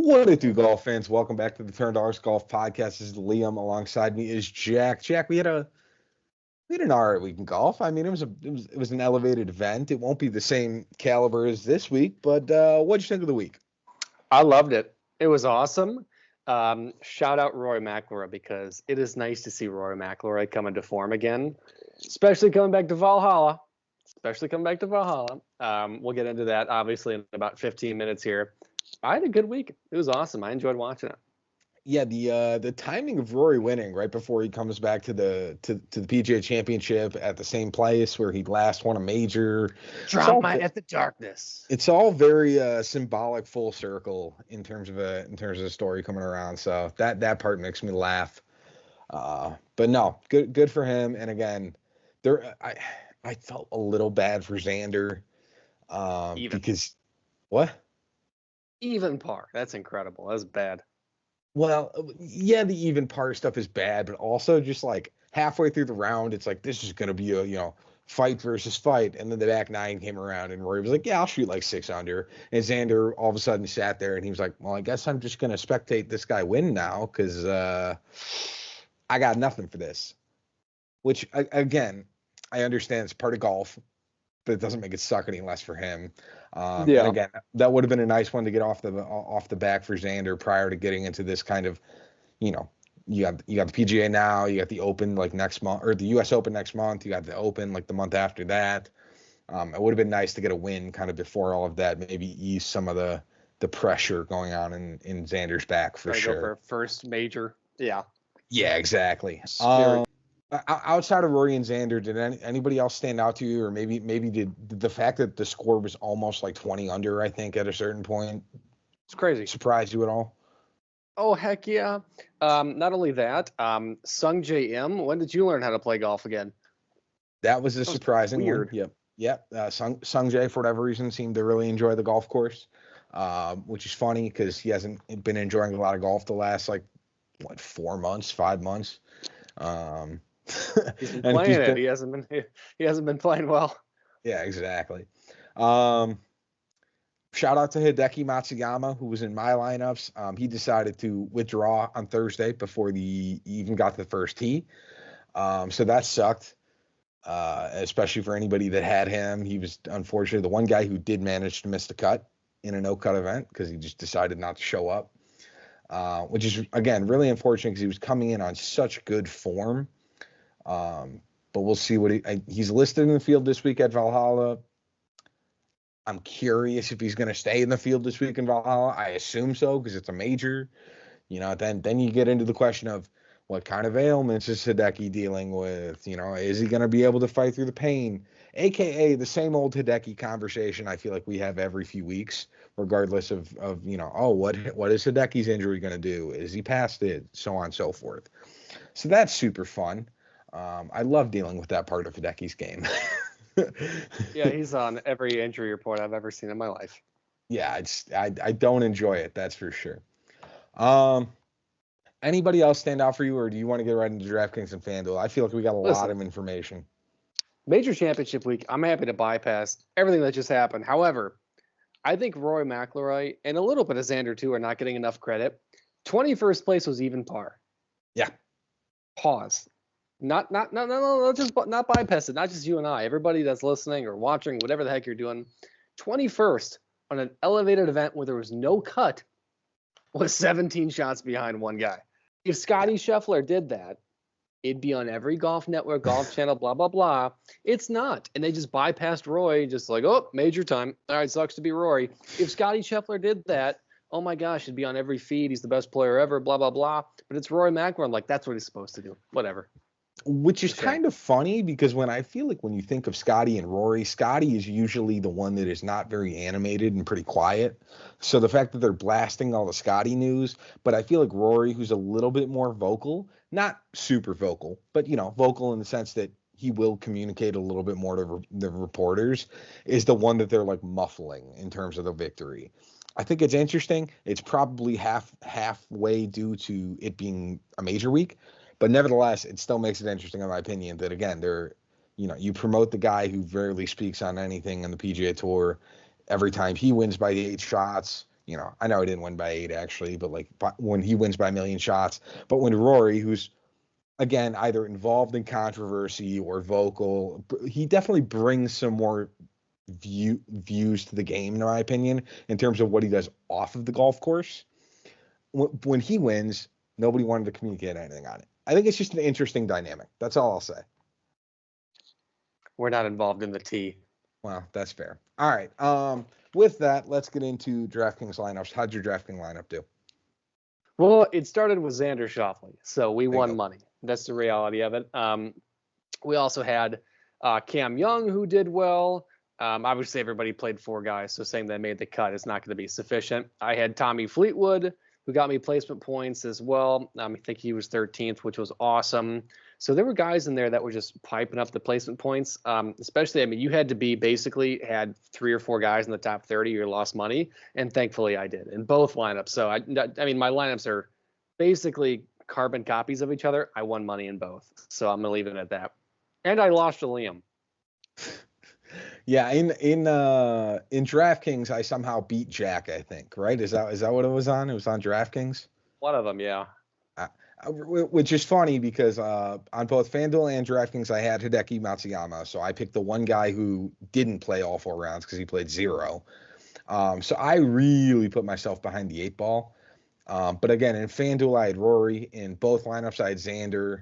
What it do, golf fans? Welcome back to the Turn Dollars Golf Podcast. This is Liam. Alongside me is Jack. Jack, we had an all right week in golf. I mean, it was an elevated event. It won't be the same caliber as this week, but what'd you think of the week? I loved it. It was awesome. Shout out Rory McIlroy because it is nice to see Rory McIlroy come into form again, especially coming back to Valhalla. We'll get into that obviously in about 15 minutes here. I had a good week. It was awesome. I enjoyed watching it. Yeah, the timing of Rory winning right before he comes back to the PGA Championship at the same place where he last won a major. Drama at the darkness. It's all very symbolic, full circle in terms of the story coming around. So that part makes me laugh. But no, good for him. And again, I felt a little bad for Xander because what? Even par. That's incredible. That's bad. Well, yeah, the even par stuff is bad, but also just like halfway through the round, it's like this is going to be a fight versus fight, and then the back nine came around, and Rory was like, "Yeah, I'll shoot like 6 under," and Xander all of a sudden sat there, and he was like, "Well, I guess I'm just going to spectate this guy win now because I got nothing for this." Which again, I understand it's part of golf, but it doesn't make it suck any less for him. And again, that would have been a nice one to get off the back for Xander prior to getting into this kind of, you got the PGA now, you got the Open like next month, or the U.S. Open next month, you got the Open like the month after that. It would have been nice to get a win kind of before all of that, maybe ease some of the pressure going on in Xander's back for sure. Go for first major, yeah. Yeah, exactly. Outside of Rory and Xander, did anybody else stand out to you, or maybe did the fact that the score was almost like 20 under, I think, at a certain point, it's crazy, surprised you at all? Oh heck yeah! Not only that, Sung J M. When did you learn how to play golf again? That was surprising weird. One. Yep. Sung J, for whatever reason, seemed to really enjoy the golf course, which is funny because he hasn't been enjoying a lot of golf the last 5 months. He's been playing it. He hasn't been playing well. Yeah, exactly. Shout out to Hideki Matsuyama, who was in my lineups. He decided to withdraw on Thursday before he even got to the first tee. So that sucked, especially for anybody that had him. He was unfortunately the one guy who did manage to miss the cut in a no-cut event because he just decided not to show up, which is, again, really unfortunate because he was coming in on such good form. But we'll see what he's listed in the field this week at Valhalla. I'm curious if he's going to stay in the field this week in Valhalla. I assume so because it's a major. Then you get into the question of what kind of ailments is Hideki dealing with? Is he going to be able to fight through the pain? AKA the same old Hideki conversation I feel like we have every few weeks, regardless of what is Hideki's injury going to do? Is he past it? So on and so forth. So that's super fun. I love dealing with that part of Hideki's game. Yeah, he's on every injury report I've ever seen in my life. Yeah, I don't enjoy it, that's for sure. Anybody else stand out for you, or do you want to get right into Draftkings and FanDuel? I feel like we got a lot of information. Major Championship week, I'm happy to bypass everything that just happened. However, I think Rory McIlroy and a little bit of Xander too are not getting enough credit. 21st place was even par. Yeah. Pause. No, just not bypass it. Not just you and I. Everybody that's listening or watching, whatever the heck you're doing. 21st on an elevated event where there was no cut was 17 shots behind one guy. If Scotty Scheffler did that, it'd be on every golf network, golf channel, blah, blah, blah. It's not. And they just bypassed Roy, just like, oh, major time. All right, sucks to be Rory. If Scotty Scheffler did that, oh my gosh, it'd be on every feed. He's the best player ever, blah, blah, blah. But it's Rory McIlroy. Like, that's what he's supposed to do. Whatever. Which is kind of funny because when you think of Scotty and Rory, Scotty is usually the one that is not very animated and pretty quiet. So the fact that they're blasting all the Scotty news, but I feel like Rory, who's a little bit more vocal, not super vocal, but vocal in the sense that he will communicate a little bit more to the reporters, is the one that they're like muffling in terms of the victory. I think it's interesting. It's probably halfway due to it being a major week. But nevertheless, it still makes it interesting, in my opinion, that, again, you promote the guy who rarely speaks on anything on the PGA Tour. Every time he wins by 8 shots, I know he didn't win by 8 actually, but like when he wins by a million shots, but when Rory, who's again either involved in controversy or vocal, he definitely brings some more views to the game, in my opinion, in terms of what he does off of the golf course. When he wins, nobody wanted to communicate anything on it. I think it's just an interesting dynamic. That's all I'll say. We're not involved in the tea. Well, that's fair. All right. With that, let's get into DraftKings lineups. How'd your DraftKings lineup do? Well, it started with Xander Schauffele, so we won go. money. That's the reality of it. We also had Cam Young, who did well. Obviously, everybody played 4 guys, so saying they made the cut is not going to be sufficient. I had Tommy Fleetwood, who got me placement points as well. I think he was 13th, which was awesome. So there were guys in there that were just piping up the placement points. Especially, you had to be basically had 3 or 4 guys in the top 30 or lost money, and thankfully I did in both lineups. So my lineups are basically carbon copies of each other. I won money in both, so I'm gonna leave it at that. And I lost to Liam. Yeah, in DraftKings, I somehow beat Jack. I think, right? Is that what it was on? It was on DraftKings. One of them, yeah. Which is funny because on both FanDuel and DraftKings, I had Hideki Matsuyama, so I picked the one guy who didn't play all 4 rounds because he played 0. So I really put myself behind the 8 ball. But again, in FanDuel, I had Rory. In both lineups, I had Xander.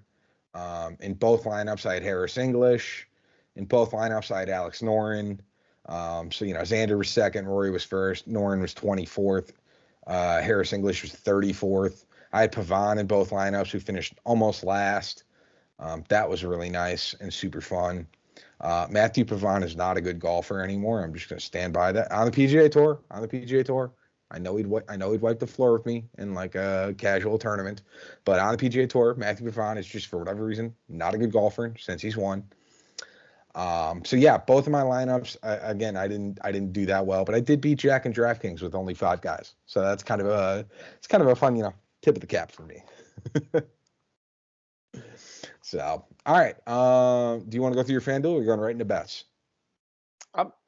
In both lineups, I had Harris English. In both lineups, I had Alex Noren. So Xander was 2nd, Rory was 1st, Noren was 24th, Harris English was 34th. I had Pavon in both lineups, who finished almost last. That was really nice and super fun. Matthew Pavon is not a good golfer anymore. I'm just going to stand by that. On the PGA Tour, I know he'd wipe the floor with me in like a casual tournament, but on the PGA Tour, Matthew Pavon is just, for whatever reason, not a good golfer since he's won. So yeah, both of my lineups, again, I didn't do that well, but I did beat Jack and DraftKings with only 5 guys. So that's kind of a fun, tip of the cap for me. So, all right. Do you want to go through your FanDuel, or are you going right into bets?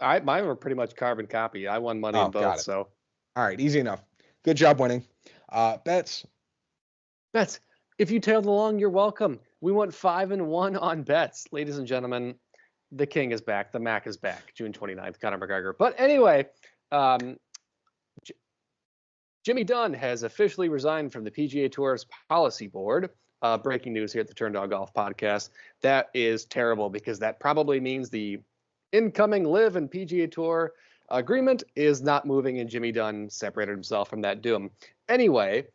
Mine were pretty much carbon copy. I won money in both. So, all right, easy enough. Good job winning. Bets. If you tailed along, you're welcome. We went 5-1 on bets, ladies and gentlemen. The king is back. The Mac is back. June 29th, Conor McGregor. But anyway, Jimmy Dunn has officially resigned from the PGA Tour's policy board. Breaking news here at the Turn Dog Golf Podcast. That is terrible, because that probably means the incoming LIV and PGA Tour agreement is not moving, and Jimmy Dunn separated himself from that doom. Anyway,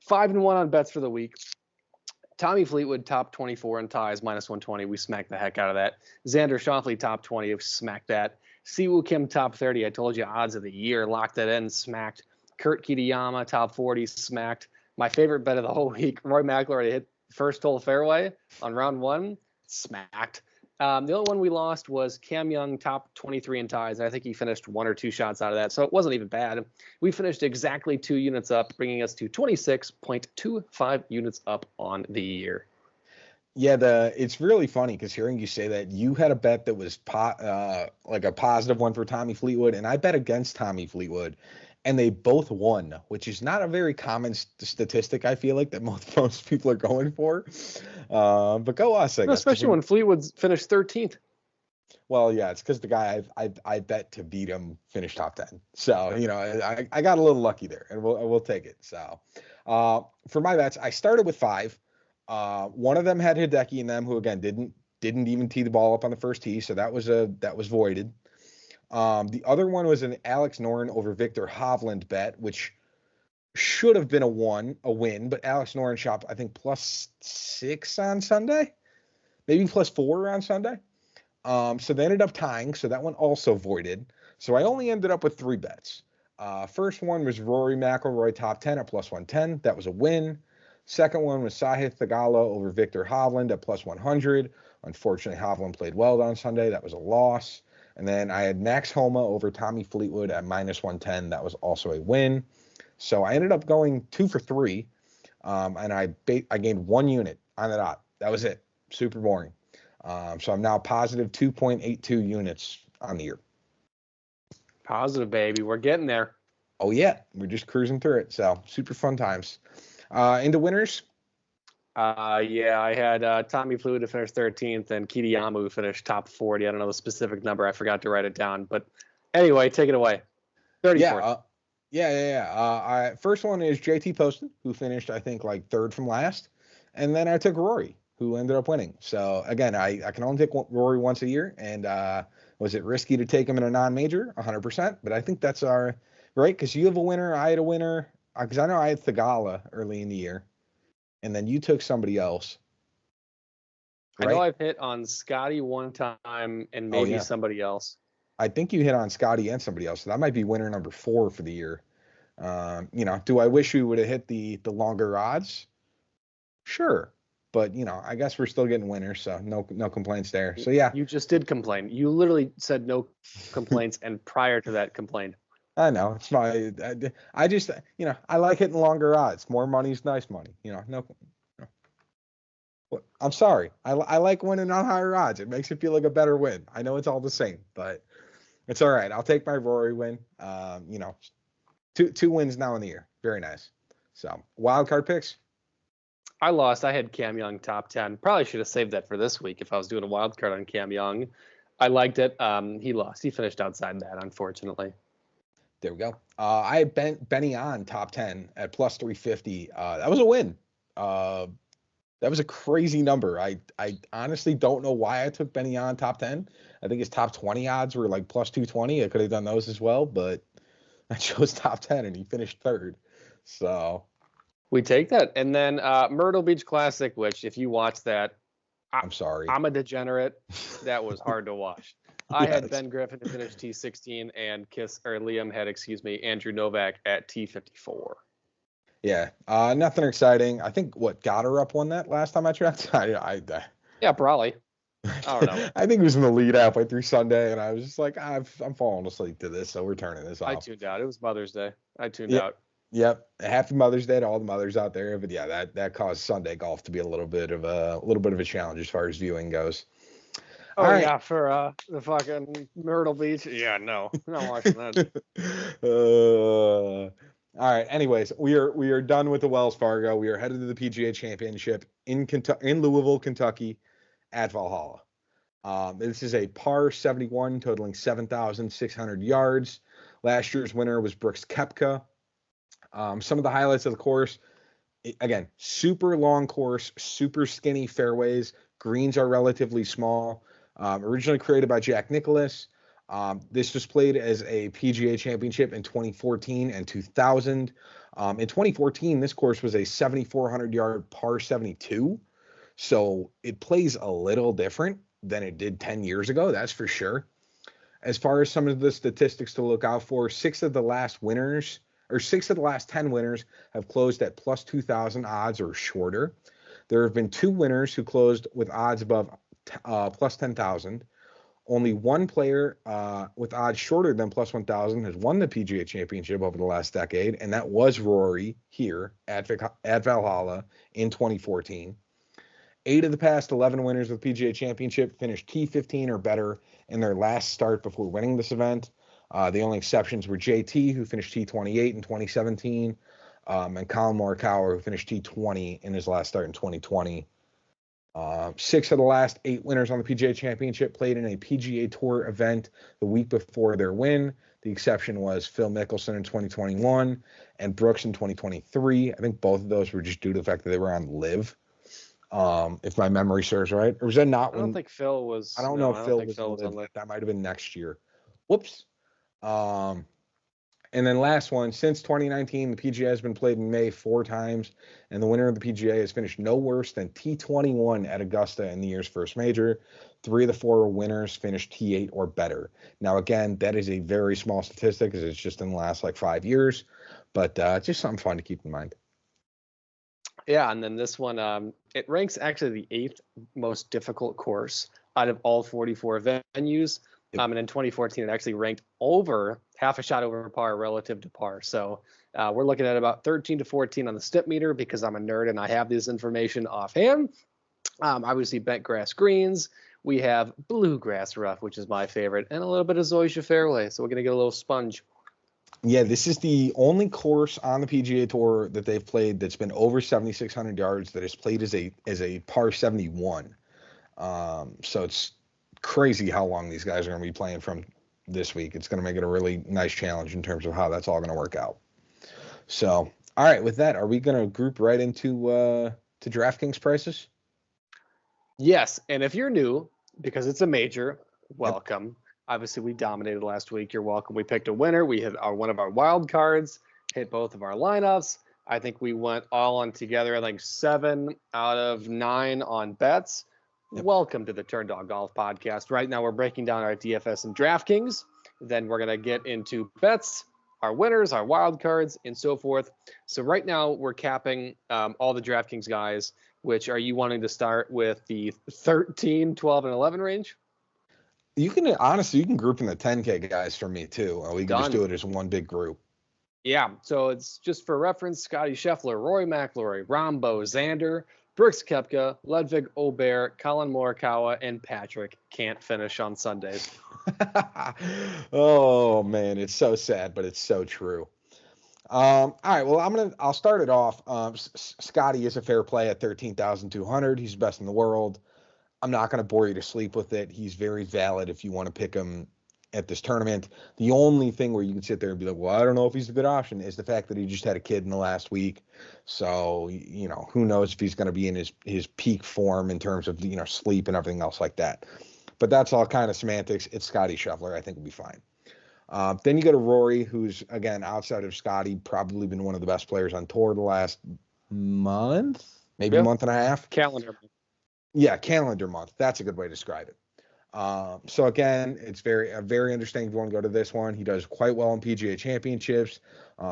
5-1 on bets for the week. Tommy Fleetwood, top 24 in ties, -120. We smacked the heck out of that. Xander Schauffele, top 20. We smacked that. Siwoo Kim, top 30. I told you, odds of the year. Locked that in, smacked. Kurt Kitayama, top 40, smacked. My favorite bet of the whole week, Roy McIlroy hit first hole fairway on round 1, smacked. The only one we lost was Cam Young, top 23 in ties. I think he finished 1 or 2 shots out of that, so it wasn't even bad. We finished exactly 2 units up, bringing us to 26.25 units up on the year. Yeah, it's really funny because hearing you say that, you had a bet that was like a positive one for Tommy Fleetwood, and I bet against Tommy Fleetwood, and they both won, which is not a very common statistic, I feel like, that most people are going for. But go us, I guess. Especially when Fleetwood's finished 13th. Well, yeah, it's because the guy I bet to beat him finished top 10. So, I got a little lucky there, and we'll take it. So, for my bets, I started with 5. One of them had Hideki in them, who again didn't even tee the ball up on the first tee, so that was voided. The other one was an Alex Noren over Victor Hovland bet, which should have been a win, but Alex Noren shot, I think, +6 on Sunday, maybe +4 on Sunday. So they ended up tying, so that one also voided. So I only ended up with 3 bets. First one was Rory McIlroy top 10 at +110. That was a win. Second one was Sahith Theegala over Victor Hovland at +100. Unfortunately, Hovland played well on Sunday. That was a loss. And then I had Max Homa over Tommy Fleetwood at -110. That was also a win. So I ended up going 2 for 3, and I gained 1 unit on the dot. That was it. Super boring. So I'm now positive 2.82 units on the year. Positive, baby. We're getting there. Oh yeah, we're just cruising through it. So super fun times. Into winners. Yeah, I had Tommy Flew to finish 13th and Kitayama who finished top 40. I don't know the specific number. I forgot to write it down. But anyway, take it away. 34th. First one is JT Poston, who finished, I think, like third from last. And then I took Rory, who ended up winning. So again, I can only take Rory once a year. And was it risky to take him in a non-major? 100%. But I think that's right, because you have a winner, I had a winner. Because I know I had Vahalla early in the year. And then you took somebody else. Right? I know I've hit on Scotty one time and maybe somebody else. I think you hit on Scotty and somebody else. So that might be winner number 4 for the year. Do I wish we would have hit the longer odds? Sure. But, I guess we're still getting winners, so no complaints there. So, yeah. You just did complain. You literally said no complaints and prior to that complained. I know. It's I just, I like hitting longer odds. More money's nice money. No. I'm sorry. I like winning on higher odds. It makes it feel like a better win. I know it's all the same, but it's all right. I'll take my Rory win. Two wins now in the year. Very nice. So, wild card picks. I lost. I had Cam Young top 10. Probably should have saved that for this week if I was doing a wild card on Cam Young. I liked it. He lost. He finished outside that, unfortunately. There we go. I had Benny on top 10 at plus 350. That was a win. That was a crazy number. I honestly don't know why I took Benny on top 10. I think his top 20 odds were like plus 220. I could have done those as well, but I chose top 10 and he finished third. So we take that. And then Myrtle Beach Classic, which if you watch that, I'm sorry. I'm a degenerate. That was hard to watch. I had Ben Griffin to finish T16 and Liam had, Andrew Novak at T54. Yeah, nothing exciting. I think Goddard won that last time I checked. Yeah, probably. I don't know. I think he was in the lead halfway through Sunday, and I was just like, I'm falling asleep to this, so we're turning this off. I tuned out. It was Mother's Day. I tuned out. Yep. Happy Mother's Day to all the mothers out there. But yeah, that caused Sunday golf to be a little bit of a challenge as far as viewing goes. Oh, all right. Yeah, for the fucking Myrtle Beach. Yeah, no, I'm not watching that. All right. Anyways, we are done with the Wells Fargo. We are headed to the PGA Championship in Louisville, Kentucky, at Vahalla. This is a par 71, totaling 7,600 yards. Last year's winner was Brooks Koepka. Some of the highlights of the course. Again, super long course, super skinny fairways. Greens are relatively small. Originally created by Jack Nicklaus. This was played as a PGA Championship in 2014 and 2000. In 2014, this course was a 7,400-yard par 72. So it plays a little different than it did 10 years ago, that's for sure. As far as some of the statistics to look out for, 6 of the last 10 winners have closed at plus 2,000 odds or shorter. There have been 2 winners who closed with odds above plus 10,000. Only one player with odds shorter than plus 1,000 has won the PGA Championship over the last decade, and that was Rory here at Valhalla in 2014. 8 of the past 11 winners of the PGA Championship finished T15 or better in their last start before winning this event. The only exceptions were JT, who finished T28 in 2017, and Colin Morikawa, who finished T20 in his last start in 2020. 6 of the last 8 winners on the PGA Championship played in a PGA Tour event the week before their win. The exception was Phil Mickelson in 2021 and Brooks in 2023. I think both of those were just due to the fact that they were on LIV. If my memory serves right, or was that not? I don't think Phil was. I don't know if Phil was on LIV. That might have been next year. Whoops. And then last one, since 2019, the PGA has been played in May 4 times, and the winner of the PGA has finished no worse than T21 at Augusta in the year's first major. 3 of the 4 winners finished T8 or better. Now, again, that is a very small statistic because it's just in the last 5 years, but just something fun to keep in mind. Yeah, and then this one, it ranks actually the 8th most difficult course out of all 44 venues. And in 2014, it actually ranked over half a shot over par relative to par. So we're looking at about 13 to 14 on the stip meter because I'm a nerd and I have this information offhand. Obviously, bent grass greens. We have bluegrass rough, which is my favorite, and a little bit of zoysia fairway. So we're going to get a little sponge. Yeah, this is the only course on the PGA Tour that they've played that's been over 7,600 yards that is played as a par 71. So it's crazy how long these guys are going to be playing from this week. It's going to make it a really nice challenge in terms of how that's all going to work out. So, all right, with that, are we going to group right into to DraftKings prices? Yes, and if you're new, because it's a major, welcome. Yep. Obviously, we dominated last week. You're welcome. We picked a winner. We hit one of our wild cards, hit both of our lineups. I think we went all on together. I think 7 out of 9 on bets. Yep. Welcome to the Turn Dog Golf Podcast. Right now, we're breaking down our DFS and DraftKings. Then we're going to get into bets, our winners, our wild cards, and so forth. So right now, we're capping all the DraftKings guys. Which are you wanting to start with the 13, 12, and 11 range? You can honestly, you can group in the 10K guys for me too. We can just do it as one big group. Yeah, so it's just for reference: Scotty Scheffler, Rory McIlroy, Rombo, Xander, Brooks Koepka, Ludwig Aubert, Colin Morikawa, and Patrick can't finish on Sundays. Oh man, it's so sad, but it's so true. All right, well, I'll start it off. Scotty is a fair play at 13,200. He's best in the world. I'm not going to bore you to sleep with it. He's very valid if you want to pick him at this tournament. The only thing where you can sit there and be like, well, I don't know if he's a good option is the fact that he just had a kid in the last week. So, who knows if he's going to be in his peak form in terms of, sleep and everything else like that. But that's all kind of semantics. It's Scotty Scheffler. I think will be fine. Then you go to Rory, who's, again, outside of Scotty, probably been one of the best players on tour the last month, maybe a month and a half. Calendar month. Yeah, calendar month. That's a good way to describe it. So again, it's very interesting if you want to go to this one. He does quite well in PGA Championships.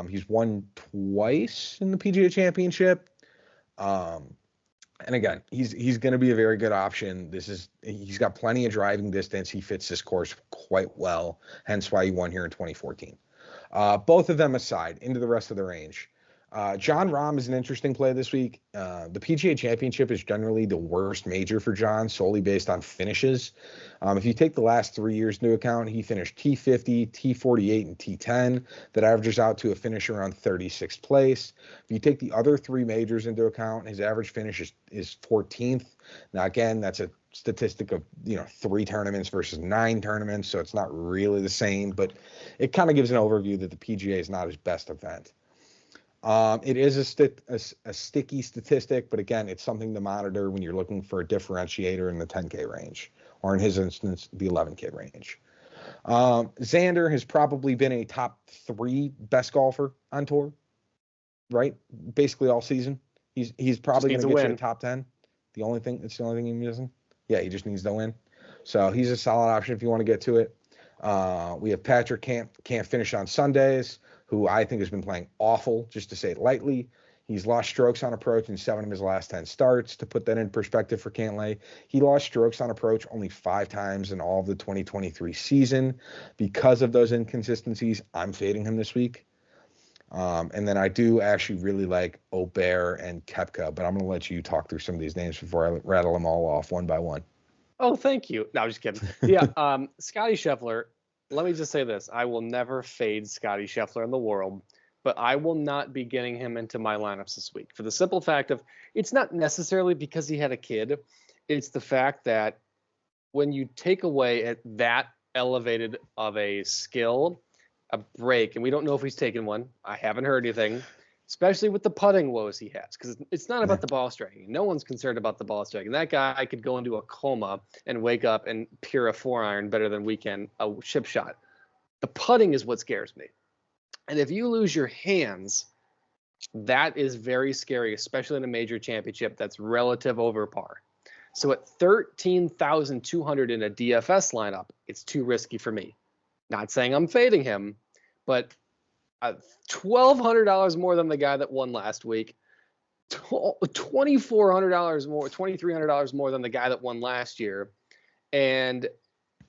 He's won twice in the PGA Championship. And again, he's going to be a very good option. He's got plenty of driving distance. He fits this course quite well, hence why he won here in 2014. Both of them aside, into the rest of the range. Jon Rahm is an interesting play this week. The PGA Championship is generally the worst major for Jon, solely based on finishes. If you take the last 3 years into account, he finished T50, T48, and T10. That averages out to a finish around 36th place. If you take the other 3 majors into account, his average finish is 14th. Now, again, that's a statistic of 3 tournaments versus 9 tournaments, so it's not really the same, but it kind of gives an overview that the PGA is not his best event. It is a sticky statistic, but again, it's something to monitor when you're looking for a differentiator in the 10K range, or in his instance, the 11K range. Xander has probably been a top 3 best golfer on tour, right? Basically all season. He's probably going to get you a top 10. It's the only thing he's missing. Yeah, he just needs to win. So he's a solid option if you want to get to it. We have Patrick can't finish on Sundays, who I think has been playing awful, just to say it lightly. He's lost strokes on approach in 7 of his last 10 starts. To put that in perspective for Cantlay, he lost strokes on approach only 5 times in all of the 2023 season. Because of those inconsistencies, I'm fading him this week. And then I do actually really like Aubert and Koepka, but I'm going to let you talk through some of these names before I rattle them all off one by one. Oh, thank you. No, I'm just kidding. Yeah, Scotty Scheffler. Let me just say this. I will never fade Scotty Scheffler in the world, but I will not be getting him into my lineups this week for the simple fact of it's not necessarily because he had a kid. It's the fact that when you take away at that elevated of a skill, a break, and we don't know if he's taken one. I haven't heard anything, especially with the putting woes he has, because it's not about the ball striking. No one's concerned about the ball striking. That guy could go into a coma and wake up and peer a 4-iron better than we can a chip shot. The putting is what scares me. And if you lose your hands, that is very scary, especially in a major championship that's relative over par. So at 13,200 in a DFS lineup, it's too risky for me. Not saying I'm fading him, but $1,200 more than the guy that won last week, $2,400 more, $2,300 more than the guy that won last year, and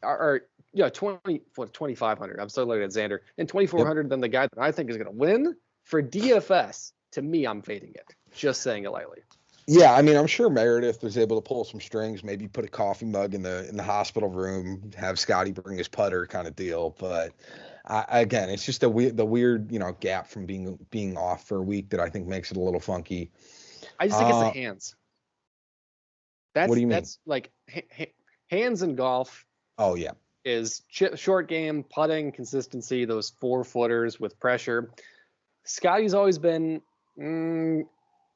$2,500. I'm still looking at Xander, and $2,400 than the guy that I think is going to win for DFS. To me, I'm fading it. Just saying it lightly. Yeah, I mean, I'm sure Meredith was able to pull some strings, maybe put a coffee mug in the hospital room, have Scotty bring his putter kind of deal. But again, it's just the weird, gap from being off for a week that I think makes it a little funky. I just think it's the hands. What do you mean? That's like hands in golf. Oh yeah, is short game, putting, consistency, those 4-footers with pressure. Scotty's always been,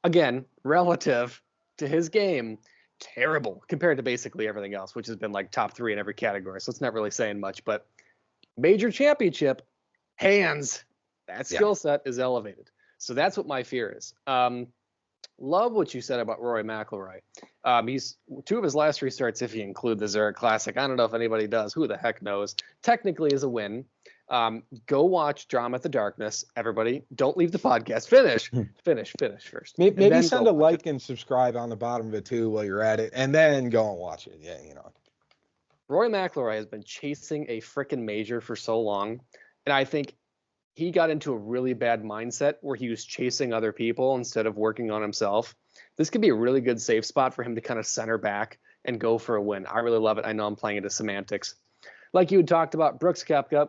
again, relative to his game, terrible compared to basically everything else, which has been like top 3 in every category. So it's not really saying much, but major championship, hands, that skill set is elevated. So that's what my fear is. Love what you said about Rory McIlroy. He's 2 of his last 3 starts, if you include the Zurich Classic. I don't know if anybody does. Who the heck knows? Technically is a win. Go watch Drama at the Darkness. Everybody, don't leave the podcast. Finish first. Maybe send a like and subscribe on the bottom of it too while you're at it, and then go and watch it. Yeah, Rory McIlroy has been chasing a freaking major for so long, and I think he got into a really bad mindset where he was chasing other people instead of working on himself. This could be a really good safe spot for him to kind of center back and go for a win. I really love it. I know I'm playing into semantics. Like you had talked about, Brooks Koepka,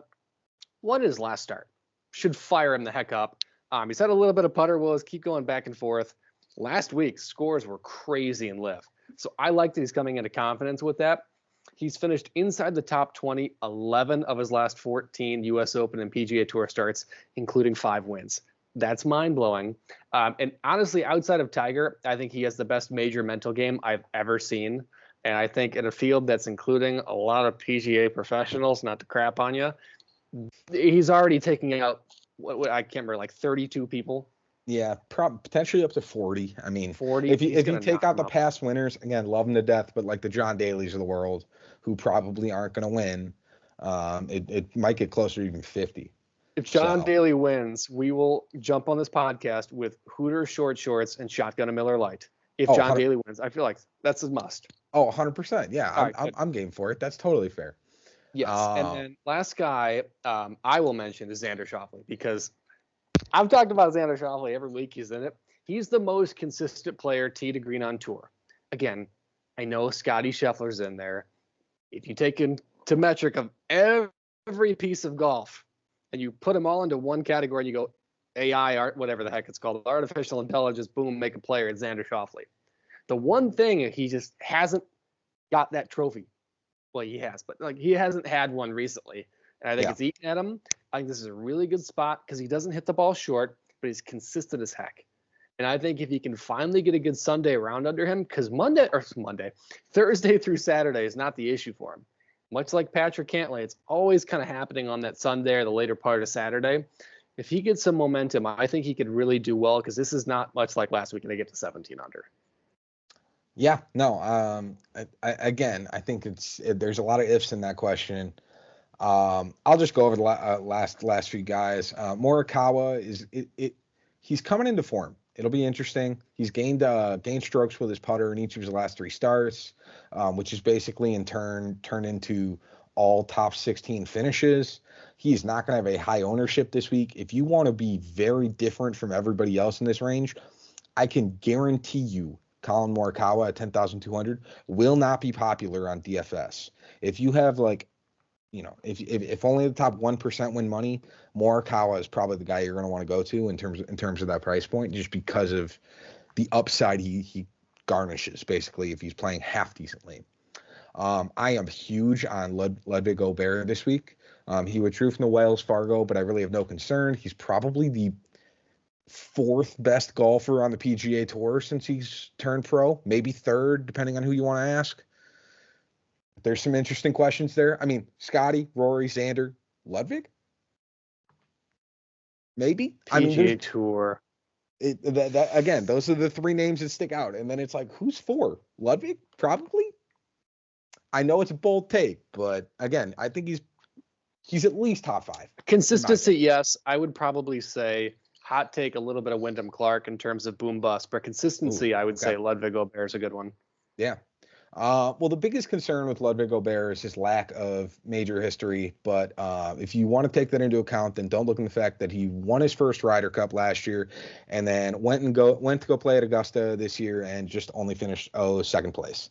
what his last start? Should fire him the heck up. He's had a little bit of putter woes, keep going back and forth. Last week, scores were crazy in Liv. So I like that he's coming into confidence with that. He's finished inside the top 20, 11 of his last 14 U.S. Open and PGA Tour starts, including 5 wins. That's mind-blowing. And honestly, outside of Tiger, I think he has the best major mental game I've ever seen. And I think in a field that's including a lot of PGA professionals, not to crap on you, he's already taking out, I can't remember, like 32 people. Yeah, potentially up to 40. I mean, 40. If you take out the past winners, again, love them to death, but like the John Daly's of the world, who probably aren't going to win, it might get closer to even 50. If John Daly wins, we will jump on this podcast with Hooters short shorts and shotgun a Miller Lite. If John Daly wins, I feel like that's a must. Oh, 100%. Yeah, I'm game for it. That's totally fair. Yes, and then last guy I will mention is Xander Schauffele, because I've talked about Xander Schauffele every week he's in it. He's the most consistent player tee to green on tour. Again, I know Scotty Scheffler's in there. If you take into metric of every piece of golf and you put them all into one category and you go AI, art, whatever the heck it's called, artificial intelligence, boom, make a player, it's Xander Schauffele. The one thing, he just hasn't got that trophy. Well, he has, but like he hasn't had one recently. And I think it's eating at him. I think this is a really good spot because he doesn't hit the ball short, but he's consistent as heck. And I think if he can finally get a good Sunday round under him, because Thursday through Saturday is not the issue for him. Much like Patrick Cantlay, it's always kind of happening on that Sunday or the later part of Saturday. If he gets some momentum, I think he could really do well, because this is not much like last week and they get to 17 under. Yeah, no. I think there's a lot of ifs in that question. I'll just go over the last few guys. Morikawa he's coming into form. It'll be interesting. He's gained strokes with his putter in each of his last 3 starts, which is basically in turn turned into all top 16 finishes. He's not going to have a high ownership this week. If you want to be very different from everybody else in this range, I can guarantee you Colin Morikawa at 10,200 will not be popular on DFS. If you have if only the top 1% win money, Morikawa is probably the guy you're going to want to go to in terms of that price point, just because of the upside he garnishes, basically, if he's playing half decently. I am huge on Ludwig Gobert this week. He withdrew from the Wells Fargo, but I really have no concern. He's probably the 4th best golfer on the PGA Tour since he's turned pro, maybe 3rd, depending on who you want to ask. There's some interesting questions there. I mean, Scotty, Rory, Xander, Ludwig? Maybe. PGA Tour. Again, those are the 3 names that stick out. And then it's like, who's 4? Ludwig? Probably. I know it's a bold take, but again, I think he's at least top 5. Consistency, yes. I would probably say hot take, a little bit of Wyndham Clark in terms of boom bust, but consistency, I would say Ludwig Gobert is a good one. Yeah. Well, the biggest concern with Ludwig Gobert is his lack of major history. But if you want to take that into account, then don't look at the fact that he won his first Ryder Cup last year, and then went to go play at Augusta this year and just only finished second place.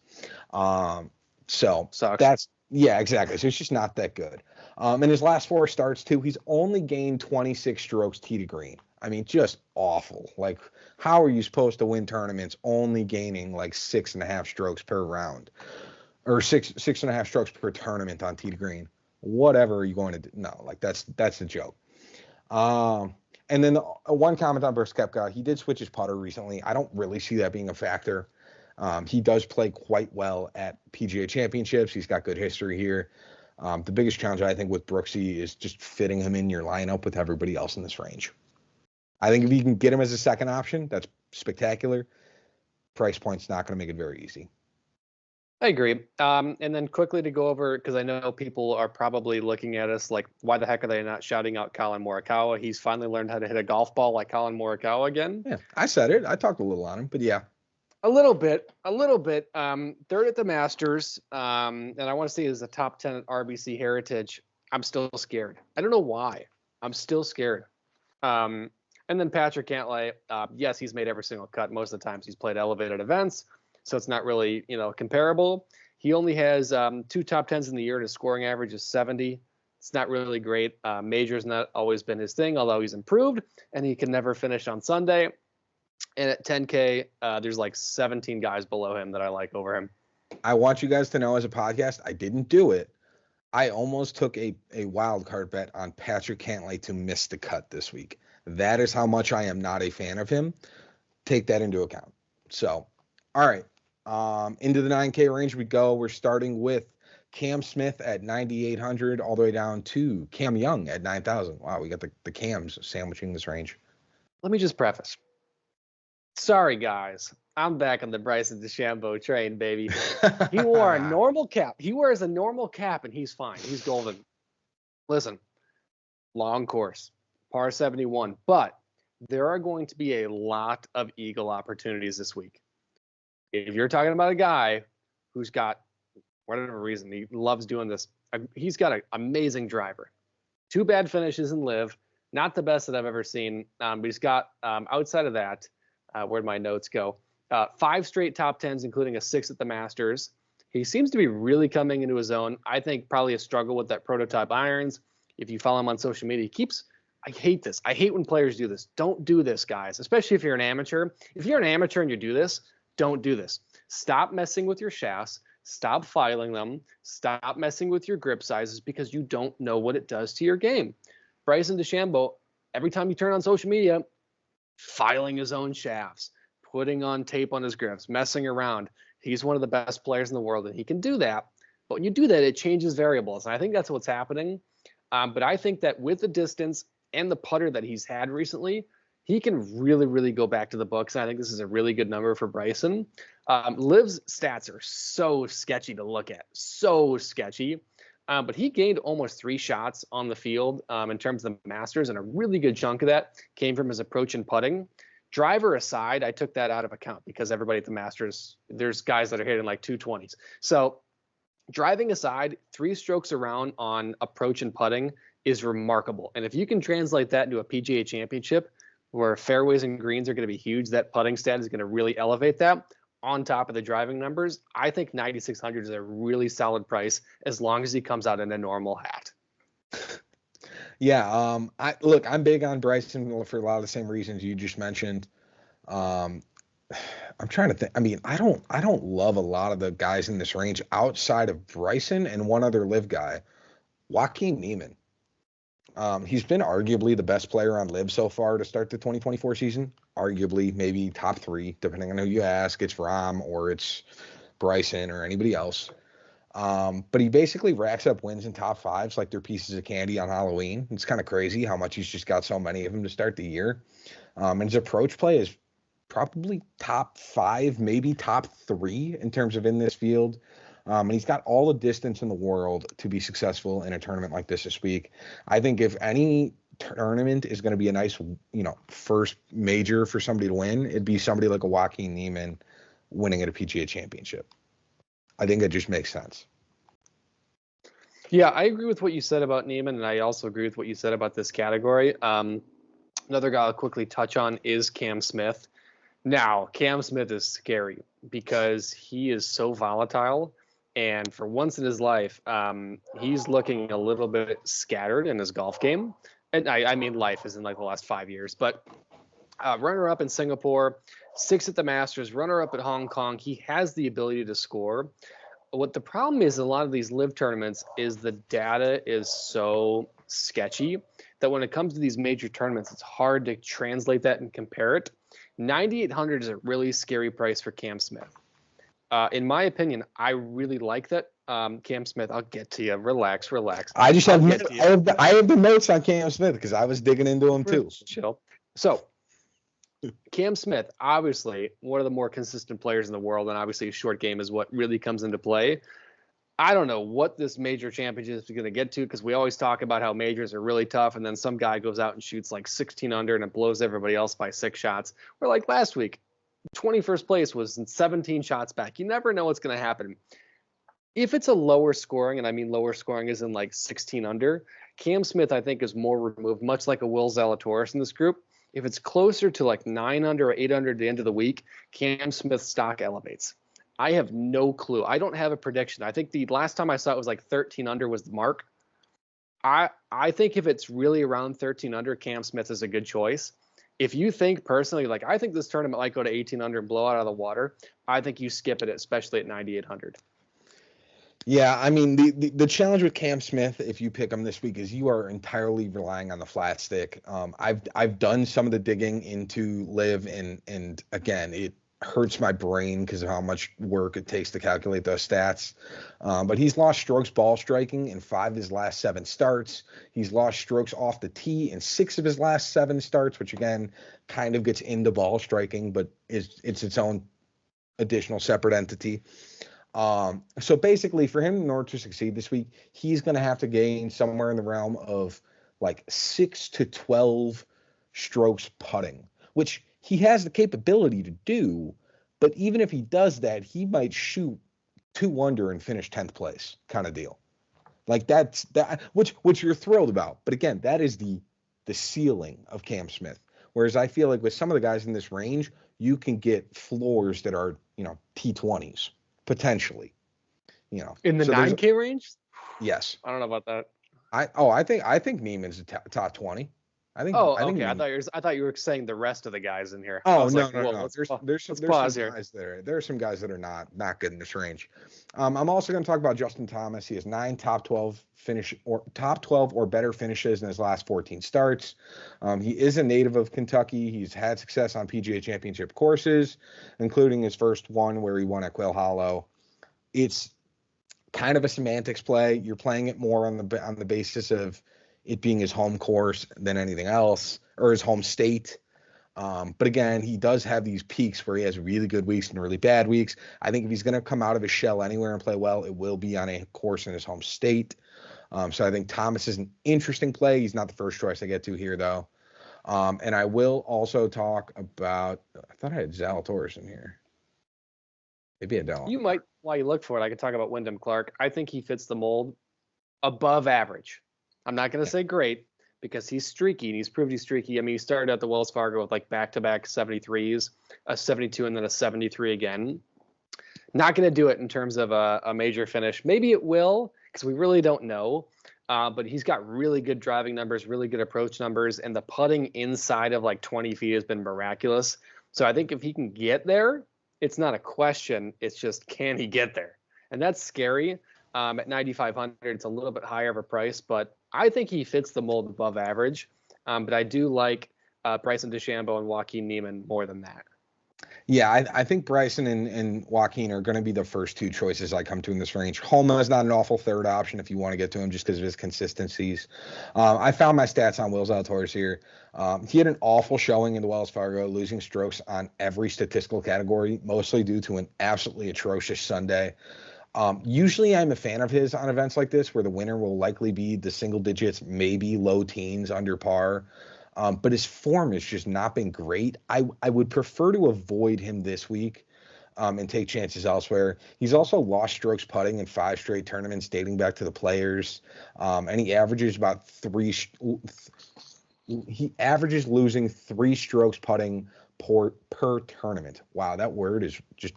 So Sucks. that's yeah, exactly. So it's just not that good. In his last 4 starts too, he's only gained 26 strokes tee to green. I mean, just awful. Like, how are you supposed to win tournaments only gaining like 6.5 strokes per round, or 6.5 strokes per tournament on tee to green? Whatever are you going to do? No, like that's a joke. And then one comment on Brooks Koepka, he did switch his putter recently. I don't really see that being a factor. He does play quite well at PGA Championships. He's got good history here. The biggest challenge I think with Brooksy is just fitting him in your lineup with everybody else in this range. I think if you can get him as a second option, that's spectacular. Price point's not going to make it very easy. I agree. And then quickly to go over, because I know people are probably looking at us like, why the heck are they not shouting out Colin Morikawa? He's finally learned how to hit a golf ball like Colin Morikawa again. Yeah, I said it. I talked a little on him, but yeah. A little bit. Third at the Masters, and I want to see is a top 10 at RBC Heritage. I'm still scared. I don't know why. I'm still scared. And then Patrick Cantlay, yes, he's made every single cut. Most of the times he's played elevated events, so it's not really, comparable. He only has 2 top 10s in the year, and his scoring average is 70. It's not really great. Major's not always been his thing, although he's improved, and he can never finish on Sunday. And at 10K, there's like 17 guys below him that I like over him. I want you guys to know as a podcast, I didn't do it. I almost took a wild card bet on Patrick Cantlay to miss the cut this week. That is how much I am not a fan of him. Take that into account. So, all right. Into the 9K range we go. We're starting with Cam Smith at 9,800 all the way down to Cam Young at 9,000. Wow, we got the Cams sandwiching this range. Let me just preface. Sorry, guys. I'm back on the Bryson DeChambeau train, baby. He wore a normal cap. He wears a normal cap, and he's fine. He's golden. Listen, long course, par 71. But there are going to be a lot of eagle opportunities this week. If you're talking about a guy who's got, whatever reason, he loves doing this, he's got an amazing driver. 2 bad finishes in Live. Not the best that I've ever seen. But he's got, outside of that, where'd my notes go? 5 straight top 10s, including a 6 at the Masters. He seems to be really coming into his own. I think probably a struggle with that prototype irons. If you follow him on social media, he keeps, I hate this. I hate when players do this. Don't do this, guys, especially if you're an amateur. If you're an amateur and you do this, don't do this. Stop messing with your shafts. Stop filing them. Stop messing with your grip sizes because you don't know what it does to your game. Bryson DeChambeau, every time you turn on social media, filing his own shafts, putting on tape on his grips, messing around. He's one of the best players in the world, and he can do that. But when you do that, it changes variables. And I think that's what's happening. But I think that with the distance and the putter that he's had recently, he can really, really go back to the books. And I think this is a really good number for Bryson. Liv's stats are so sketchy to look at, so sketchy. But he gained almost 3 shots on the field in terms of the Masters, and a really good chunk of that came from his approach and putting. Driver aside, I took that out of account because everybody at the Masters, there's guys that are hitting like 220s. So driving aside, 3 strokes around on approach and putting is remarkable. And if you can translate that into a PGA Championship where fairways and greens are going to be huge, that putting stat is going to really elevate that on top of the driving numbers. I think 9,600 is a really solid price as long as he comes out in a normal hat. Yeah, I'm big on Bryson for a lot of the same reasons you just mentioned. I'm trying to think. I mean, I don't love a lot of the guys in this range outside of Bryson and one other Live guy, Joaquin Niemann. He's been arguably the best player on Live so far to start the 2024 season. Arguably, maybe top 3, depending on who you ask. It's Rahm or it's Bryson or anybody else. But he basically racks up wins in top 5s like they're pieces of candy on Halloween. It's kind of crazy how much he's just got so many of them to start the year. And his approach play is probably top 5, maybe top 3 in terms of in this field. And he's got all the distance in the world to be successful in a tournament like this week. I think if any tournament is going to be a nice, first major for somebody to win, it'd be somebody like a Joaquin Niemann winning at a PGA Championship. I think it just makes sense. Yeah, I agree with what you said about Neiman, and I also agree with what you said about this category. Another guy I'll quickly touch on is Cam Smith. Now, Cam Smith is scary because he is so volatile, and for once in his life, he's looking a little bit scattered in his golf game. And I mean life is in like the last 5 years, but runner-up in Singapore, 6th at the Masters, runner-up at Hong Kong. He has the ability to score. What the problem is in a lot of these live tournaments is the data is so sketchy that when it comes to these major tournaments, it's hard to translate that and compare it. 9,800 is a really scary price for Cam Smith. In my opinion, I really like that. Cam Smith, I'll get to you. Relax. I just have I have the notes on Cam Smith because I was digging into him too. Chill. So Cam Smith, obviously one of the more consistent players in the world, and obviously a short game is what really comes into play. I don't know what this major championship is going to get to because we always talk about how majors are really tough, and then some guy goes out and shoots like 16 under and it blows everybody else by 6 shots. Or like last week, 21st place was 17 shots back. You never know what's going to happen. If it's a lower scoring, and I mean lower scoring is in like 16 under, Cam Smith I think is more removed, much like a Will Zalatoris in this group. If it's closer to like 9 under or 8 under at the end of the week, Cam Smith's stock elevates. I have no clue. I don't have a prediction. I think the last time I saw it was like 13 under was the mark. I think if it's really around 13 under, Cam Smith is a good choice. If you think personally, like I think this tournament might go to 18 under and blow out of the water, I think you skip it, especially at 9,800. Yeah, I mean the challenge with Cam Smith, if you pick him this week, is you are entirely relying on the flat stick. I've done some of the digging into live, and again, it hurts my brain because of how much work it takes to calculate those stats. But he's lost strokes ball striking in 5 of his last 7 starts. He's lost strokes off the tee in 6 of his last 7 starts, which again kind of gets into ball striking, but it's its own additional separate entity. So basically for him in order to succeed this week, he's going to have to gain somewhere in the realm of like 6 to 12 strokes putting, which he has the capability to do. But even if he does that, he might shoot 2 under and finish 10th place kind of deal. Like that's that, which you're thrilled about. But again, that is the ceiling of Cam Smith. Whereas I feel like with some of the guys in this range, you can get floors that are, T20s. Potentially, in the 9K range. Yes, I don't know about that. I think Neiman's a top 20. I think. Oh, I think okay. Neiman. I thought you were saying the rest of the guys in here. Oh, no. There's some guys there are some guys that are not good in this range. I'm also going to talk about Justin Thomas. He has 9 top 12 or better finishes in his last 14 starts. He is a native of Kentucky. He's had success on PGA Championship courses, including his first one where he won at Quail Hollow. It's kind of a semantics play. You're playing it more on the basis of it being his home course than anything else, or his home state. But again, he does have these peaks where he has really good weeks and really bad weeks. I think if he's going to come out of his shell anywhere and play well, it will be on a course in his home state. So I think Thomas is an interesting play. He's not the first choice I get to here, though. And I will also talk about, I thought I had Zalatoris in here. Maybe I don't. You might, while you look for it, I could talk about Wyndham Clark. I think he fits the mold above average. I'm not going to say great because he's streaky and he's proved he's streaky. I mean, he started at the Wells Fargo with like back-to-back 73s, a 72 and then a 73 again. Not going to do it in terms of a major finish. Maybe it will because we really don't know. But he's got really good driving numbers, really good approach numbers, and the putting inside of like 20 feet has been miraculous. So I think if he can get there, it's not a question. It's just, can he get there? And that's scary. At 9,500, it's a little bit higher of a price, but I think he fits the mold above average. But I do like Bryson DeChambeau and Joaquin Neiman more than that. Yeah, I think Bryson and Joaquin are going to be the first 2 choices I come to in this range. Homa is not an awful third option if you want to get to him just because of his consistencies. I found my stats on Will Zalatoris here. He had an awful showing in the Wells Fargo, losing strokes on every statistical category, mostly due to an absolutely atrocious Sunday. Usually I'm a fan of his on events like this where the winner will likely be the single digits, maybe low teens under par. But his form has just not been great. I would prefer to avoid him this week. and take chances elsewhere. He's also lost strokes putting in 5 straight tournaments dating back to the Players, and he averages about he averages losing 3 strokes putting per tournament. Wow, that word is just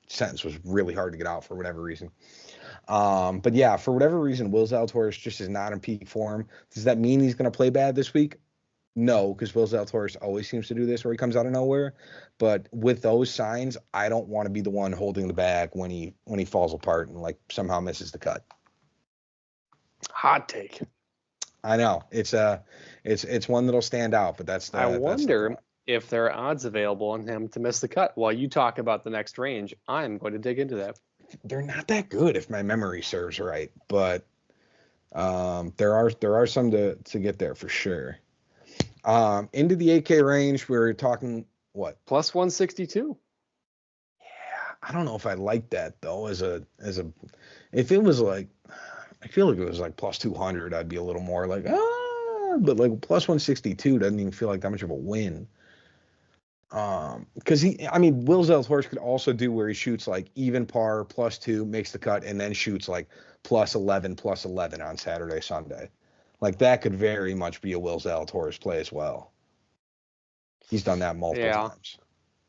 sentence was really hard to get out for whatever reason. But yeah, for whatever reason, Will Zalatoris just is not in peak form. Does that mean he's going to play bad this week? No, because Will Zalatoris always seems to do this where he comes out of nowhere. But with those signs, I don't want to be the one holding the bag when he falls apart and like somehow misses the cut. Hot take. I know it's one that'll stand out, but that's the. I wonder if there are odds available on him to miss the cut. While you talk about the next range, I'm going to dig into that. They're not that good if my memory serves right, but there are some to get there for sure. Into the 8K range, we're talking what? Plus 162. Yeah, I don't know if I like that though. If it was like, I feel like it was like plus 200, I'd be a little more like, but like plus 162 doesn't even feel like that much of a win. Because Will Zalatoris could also do where he shoots like even par plus 2, makes the cut, and then shoots like plus 11 on Saturday, Sunday. Like that could very much be a Will Zalatoris play as well. He's done that multiple times.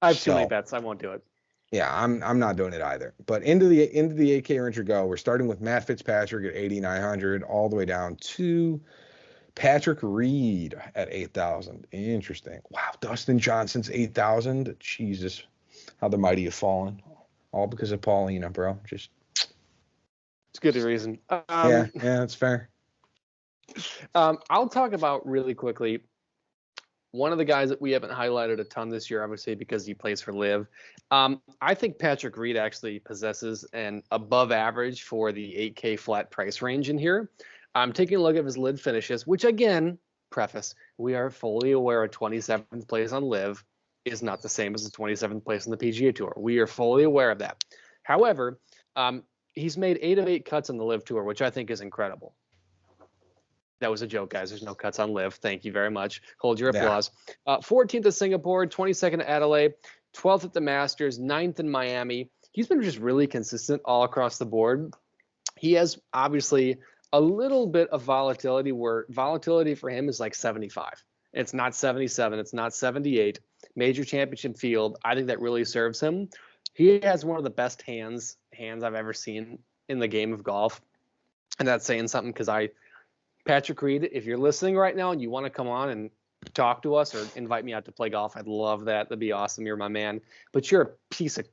I have too many bets. I won't do it. Yeah, I'm not doing it either. But into the 8K range we go. We're starting with Matt Fitzpatrick at 8,900, all the way down to Patrick Reed at 8,000. Interesting. Wow, Dustin Johnson's 8,000. Jesus, how the mighty have fallen. All because of Paulina, bro. Just it's good reason. Yeah, that's fair. I'll talk about really quickly one of the guys that we haven't highlighted a ton this year, obviously, because he plays for Liv. I think Patrick Reed actually possesses an above average for the 8K flat price range in here. I'm taking a look at his Liv finishes, which again, preface, we are fully aware a 27th place on Liv is not the same as the 27th place on the PGA Tour. We are fully aware of that. However, he's made 8 of 8 cuts on the Liv Tour, which I think is incredible. That was a joke, guys. There's no cuts on Liv. Thank you very much. Hold your applause. 14th at Singapore, 22nd at Adelaide, 12th at the Masters, 9th in Miami. He's been just really consistent all across the board. He has obviously a little bit of volatility where volatility for him is like 75. It's not 77. It's not 78. Major championship field. I think that really serves him. He has one of the best hands I've ever seen in the game of golf. And that's saying something because Patrick Reed, if you're listening right now and you want to come on and talk to us or invite me out to play golf, I'd love that. That'd be awesome. You're my man. But you're a piece of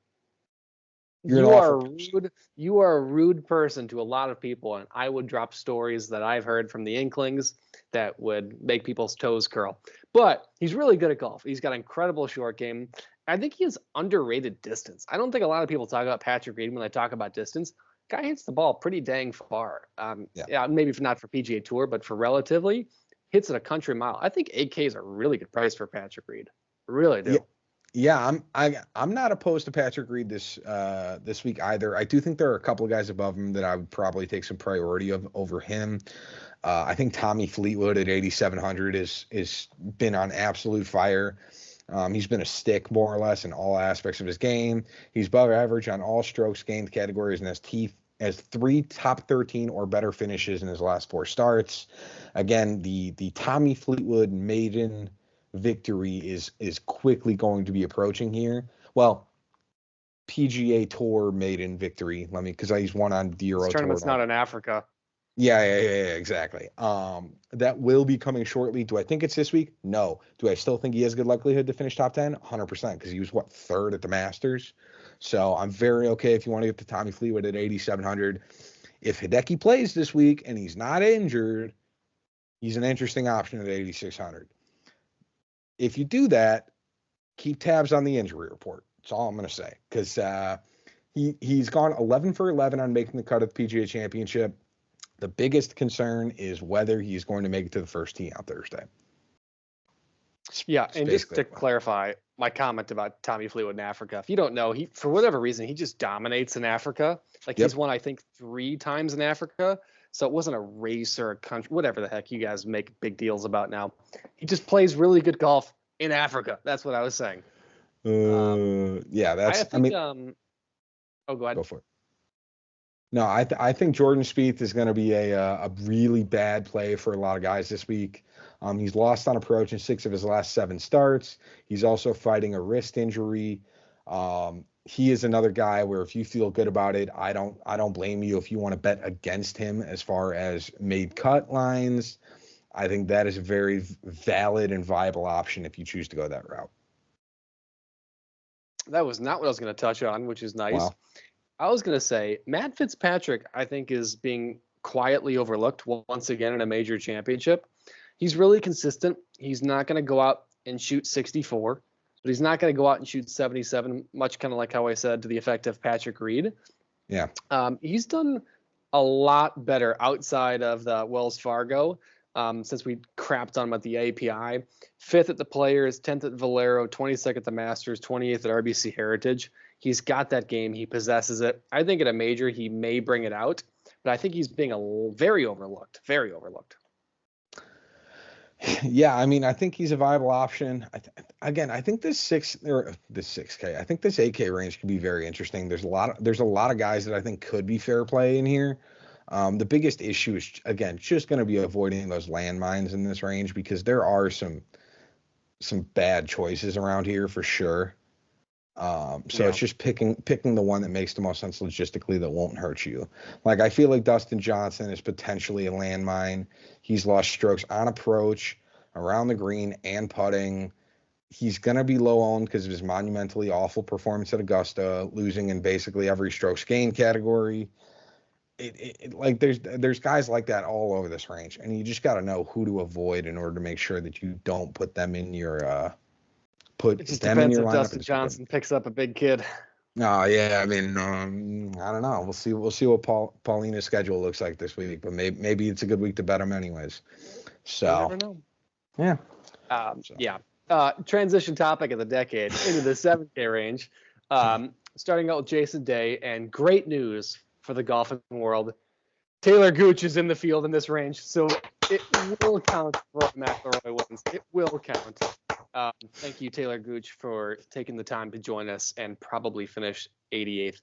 You are a rude person to a lot of people, and I would drop stories that I've heard from the Inklings that would make people's toes curl. But he's really good at golf. He's got an incredible short game. I think he has underrated distance. I don't think a lot of people talk about Patrick Reed when they talk about distance. Guy hits the ball pretty dang far. Maybe not for PGA Tour, but for relatively, hits it a country mile. I think 8K is a really good price for Patrick Reed. I really do. Yeah, I'm not opposed to Patrick Reed this week either. I do think there are a couple of guys above him that I would probably take some priority over him. I think Tommy Fleetwood at 8,700 is been on absolute fire. He's been a stick more or less in all aspects of his game. He's above average on all strokes gained categories and has 3 top 13 or better finishes in his last 4 starts. Again, the Tommy Fleetwood maiden victory is quickly going to be approaching here. Well, PGA Tour maiden victory. Because he's won on the Euro Tour. This tournament's not in Africa. Yeah, exactly. That will be coming shortly. Do I think it's this week? No. Do I still think he has good likelihood to finish top 10? 100%, because he was, 3rd at the Masters? So I'm very okay if you want to get to Tommy Fleetwood at 8,700. If Hideki plays this week and he's not injured, he's an interesting option at 8,600. If you do that, keep tabs on the injury report. That's all I'm going to say, because he's gone 11 for 11 on making the cut at the PGA Championship. The biggest concern is whether he's going to make it to the first tee on Thursday. Yeah, and just to clarify my comment about Tommy Fleetwood in Africa, if you don't know, he, for whatever reason, he just dominates in Africa. He's won, I think, 3 times in Africa. So it wasn't a race or a country, whatever the heck you guys make big deals about now. He just plays really good golf in Africa. That's what I was saying. Yeah, that's. I mean, oh, go ahead. go for it. No, I think Jordan Spieth is going to be a really bad play for a lot of guys this week. He's lost on approach in 6 of his last 7 starts. He's also fighting a wrist injury. He is another guy where if you feel good about it, I don't blame you if you want to bet against him as far as made cut lines. I think that is a very valid and viable option if you choose to go that route. That was not what I was going to touch on, which is nice. Wow. I was going to say Matt Fitzpatrick, I think, is being quietly overlooked once again in a major championship. He's really consistent. He's not going to go out and shoot 64, but he's not going to go out and shoot 77, much kind of like how I said to the effect of Patrick Reed. Yeah. He's done a lot better outside of the Wells Fargo since we crapped on him at the API. 5th at the Players, 10th at Valero, 22nd at the Masters, 28th at RBC Heritage. He's got that game. He possesses it. I think at a major, he may bring it out, but I think he's being very overlooked. Very overlooked. Yeah, I mean, I think he's a viable option. I think this 6K, I think this 8K range could be very interesting. There's a lot of guys that I think could be fair play in here. The biggest issue is, again, just going to be avoiding those landmines in this range because there are some bad choices around here for sure. It's just picking the one that makes the most sense logistically that won't hurt you. Like, I feel like Dustin Johnson is potentially a landmine. He's lost strokes on approach, around the green, and putting. He's going to be low owned because of his monumentally awful performance at Augusta, losing in basically every strokes gained category. Like there's guys like that all over this range, and you just got to know who to avoid in order to make sure that you don't put them in your It just depends if Dustin Johnson picks up a big kid. Oh yeah, I mean, I don't know. We'll see what Paulina's schedule looks like this week, but maybe it's a good week to bet him anyways. So you never know. Yeah. Transition topic of the decade into the 7K range. Starting out with Jason Day, and great news for the golfing world. Taylor Gooch is in the field in this range, so it will count for McIlroy wins. It will count. Thank you, Taylor Gooch, for taking the time to join us and probably finish 88th.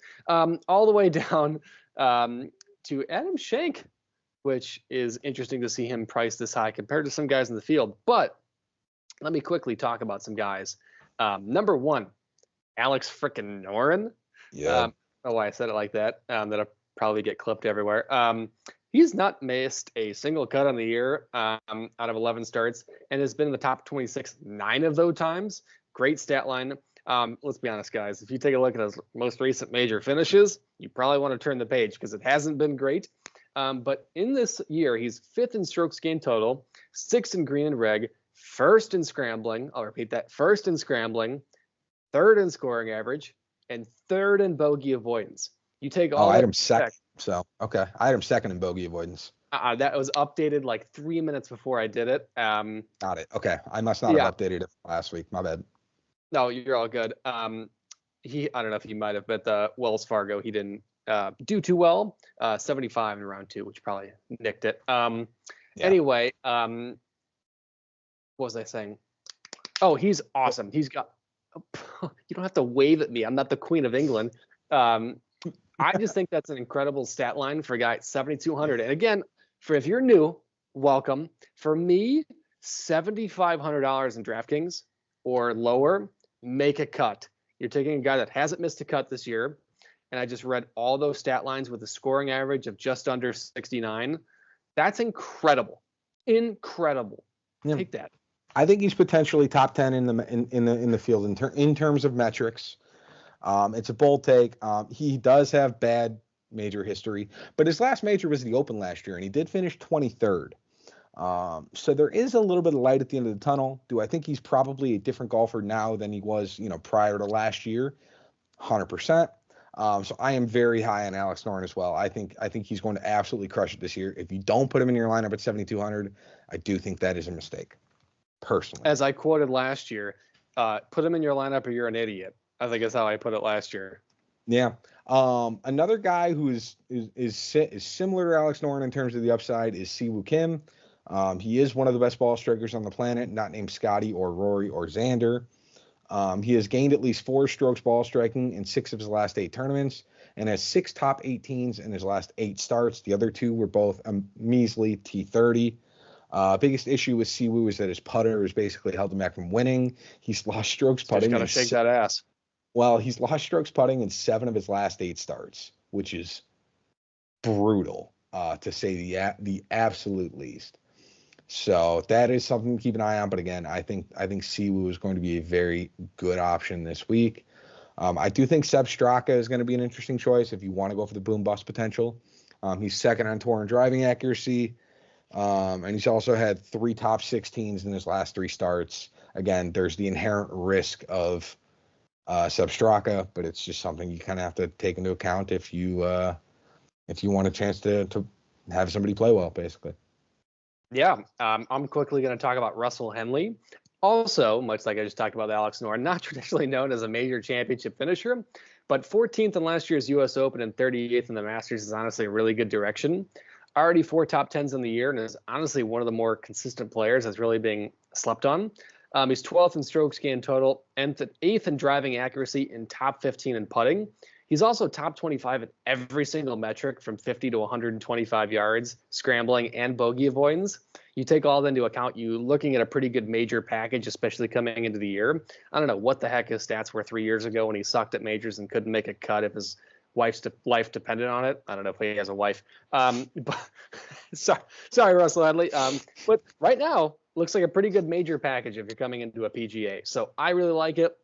All the way down to Adam Schenk, which is interesting to see him priced this high compared to some guys in the field. But let me quickly talk about some guys. Number 1, Alex frickin' Noren. Yeah. I don't know why I said it like that. That'll probably get clipped everywhere. He's not missed a single cut on the year out of 11 starts and has been in the top 26 9 of those times. Great stat line. Let's be honest, guys. If you take a look at his most recent major finishes, you probably want to turn the page because it hasn't been great. But in this year, he's 5th in strokes gained total, 6th in green and reg, 1st in scrambling. I'll repeat that. 1st in scrambling, 3rd in scoring average, and 3rd in bogey avoidance. You take all. I had him second. So okay, I had him second in bogey avoidance. That was updated like 3 minutes before I did it. Got it. Okay, I must not have updated it last week. My bad. No, you're all good. I don't know if he might have, but the Wells Fargo, he didn't do too well. 75 in round 2, which probably nicked it. Anyway, what was I saying? Oh, he's awesome. He's got. You don't have to wave at me. I'm not the Queen of England. I just think that's an incredible stat line for a guy at 7,200. And again, if you're new, welcome. For me, $7,500 in DraftKings or lower, make a cut. You're taking a guy that hasn't missed a cut this year, and I just read all those stat lines with a scoring average of just under 69. That's incredible. Incredible. Yeah. Take that. I think he's potentially top 10 in the field in terms of metrics. It's a bold take. He does have bad major history, but his last major was the Open last year, and he did finish 23rd. So there is a little bit of light at the end of the tunnel. Do I think he's probably a different golfer now than he was, prior to last year? 100%. So I am very high on Alex Noren as well. I think he's going to absolutely crush it this year. If you don't put him in your lineup at 7,200, I do think that is a mistake, personally. As I quoted last year, put him in your lineup or you're an idiot. I think that's how I put it last year. Yeah. Another guy who is similar to Alex Noren in terms of the upside is Siwoo Kim. He is one of the best ball strikers on the planet, not named Scotty or Rory or Xander. He has gained at least 4 strokes ball striking in 6 of his last 8 tournaments and has 6 top 18s in his last 8 starts. The other 2 were both a measly T30. Biggest issue with Siwoo is that his putter has basically held him back from winning. He's lost strokes putting. Just gotta shake that ass. Well, he's lost strokes putting in 7 of his last 8 starts, which is brutal, to say the absolute least. So that is something to keep an eye on. But again, I think Siwoo is going to be a very good option this week. I do think Seb Straka is going to be an interesting choice if you want to go for the boom bust potential. He's second on tour in driving accuracy. And he's also had 3 top 16s in his last 3 starts. Again, there's the inherent risk of Seb Straka, but it's just something you kind of have to take into account if you want a chance to have somebody play well, basically. Yeah, I'm quickly going to talk about Russell Henley. Also, much like I just talked about Alex Noren, not traditionally known as a major championship finisher, but 14th in last year's U.S. Open and 38th in the Masters is honestly a really good direction. Already 4 top 10s in the year and is honestly one of the more consistent players that's really being slept on. He's 12th in strokes gained total, and 8th in driving accuracy, and top 15 in putting. He's also top 25 in every single metric from 50 to 125 yards, scrambling, and bogey avoidance. You take all that into account, you looking at a pretty good major package, especially coming into the year. I don't know what the heck his stats were 3 years ago when he sucked at majors and couldn't make a cut if his wife's life depended on it. I don't know if he has a wife. But sorry, Russell Henley. But right now, looks like a pretty good major package if you're coming into a PGA. So I really like it.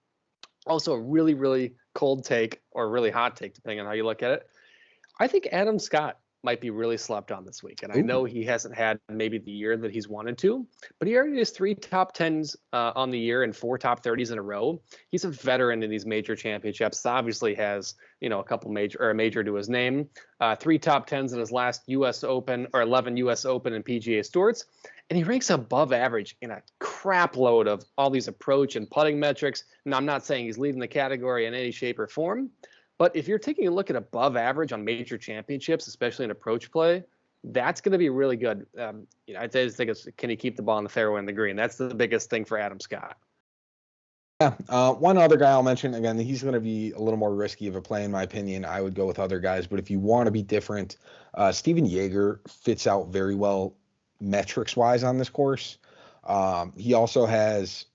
Also, a really, really cold take or really hot take, depending on how you look at it. I think Adam Scott might be really slept on this week. And I know he hasn't had maybe the year that he's wanted to, but he already has 3 top 10s on the year and 4 top 30s in a row. He's a veteran in these major championships. Obviously has, a couple a major to his name, 3 top 10s in his last U.S. Open or 11 U.S. Open and PGA Tours. And he ranks above average in a crap load of all these approach and putting metrics. And I'm not saying he's leading the category in any shape or form, but if you're taking a look at above average on major championships, especially in approach play, that's going to be really good. I just think can he keep the ball in the fairway and the green? That's the biggest thing for Adam Scott. Yeah. One other guy I'll mention, again, he's going to be a little more risky of a play, in my opinion. I would go with other guys, but if you want to be different, Steven Jaeger fits out very well metrics-wise on this course. He also has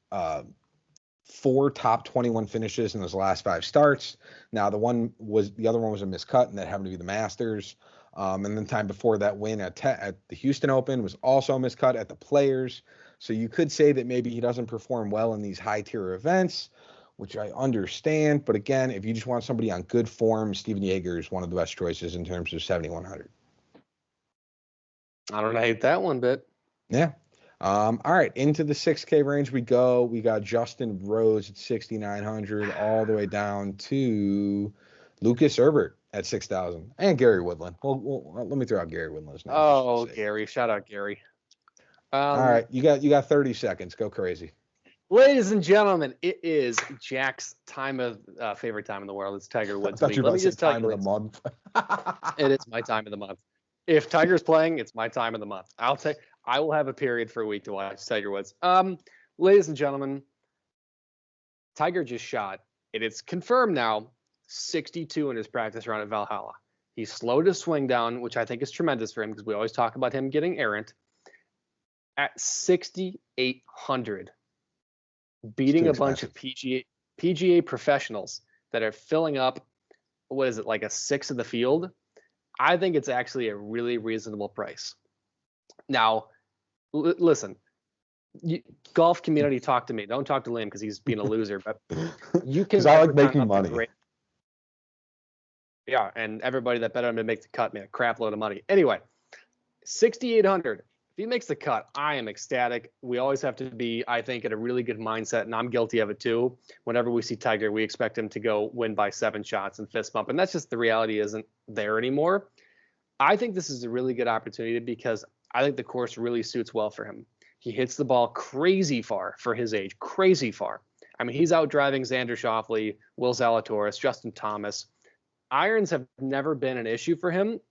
4 top 21 finishes in his last 5 starts. Now, the other one was a miscut, and that happened to be the Masters. And the time before that win at the Houston Open was also a miscut at the Players. So you could say that maybe he doesn't perform well in these high-tier events, which I understand. But again, if you just want somebody on good form, Steven Jaeger is one of the best choices in terms of 7,100. I don't hate that one bit. Yeah. All right, into the 6K range we go. We got Justin Rose at 6,900, all the way down to Lucas Herbert at 6,000, and Gary Woodland. Well, let me throw out Gary Woodland's name. Oh, Gary! Shout out Gary. All right, you got 30 seconds. Go crazy. Ladies and gentlemen, it is Jack's favorite time in the world. It's Tiger Woods week. Let me just tell you, time of the month. It is my time of the month. If Tiger's playing, it's my time of the month. I will have a period for a week to watch Tiger Woods. Ladies and gentlemen, Tiger just shot, and it's confirmed now, 62 in his practice round at Valhalla. He slowed his swing down, which I think is tremendous for him because we always talk about him getting errant. At 6,800, beating a bunch of PGA professionals that are filling up, what is it, like a 6th of the field? I think it's actually a really reasonable price. Now, listen, golf community, talk to me. Don't talk to Liam because he's being a loser. But you can. Because I like making money. Yeah, and everybody that bet on him to make the cut made a crap load of money. Anyway, 6,800. If he makes the cut, I am ecstatic. We always have to be, I think, at a really good mindset, and I'm guilty of it too. Whenever we see Tiger, we expect him to go win by 7 shots and fist bump, and that's just the reality isn't there anymore. I think this is a really good opportunity because I think the course really suits well for him. He hits the ball crazy far for his age, crazy far. I mean, he's out driving Xander Schauffele, Will Zalatoris, Justin Thomas. Irons have never been an issue for him.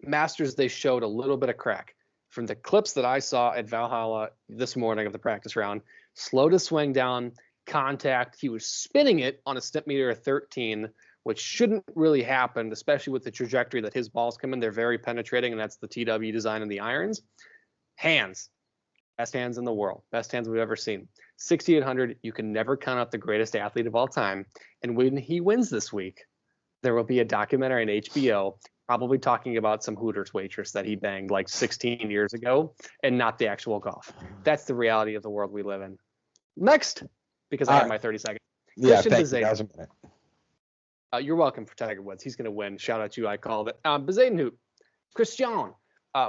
Masters, they showed a little bit of crack. From the clips that I saw at Valhalla this morning of the practice round, slowed his swing down, contact. He was spinning it on a snip meter of 13, which shouldn't really happen, especially with the trajectory that his balls come in. They're very penetrating, and that's the TW design and the irons. Hands. Best hands in the world. Best hands we've ever seen. 6,800. You can never count out the greatest athlete of all time. And when he wins this week, there will be a documentary on HBO probably talking about some Hooters waitress that he banged like 16 years ago and not the actual golf. That's the reality of the world we live in. Next, because I have my 30 seconds. Yeah, thank you. That was a minute. You're welcome for Tiger Woods. He's going to win. Shout out to you. I called it. Bezadenhout. Christian.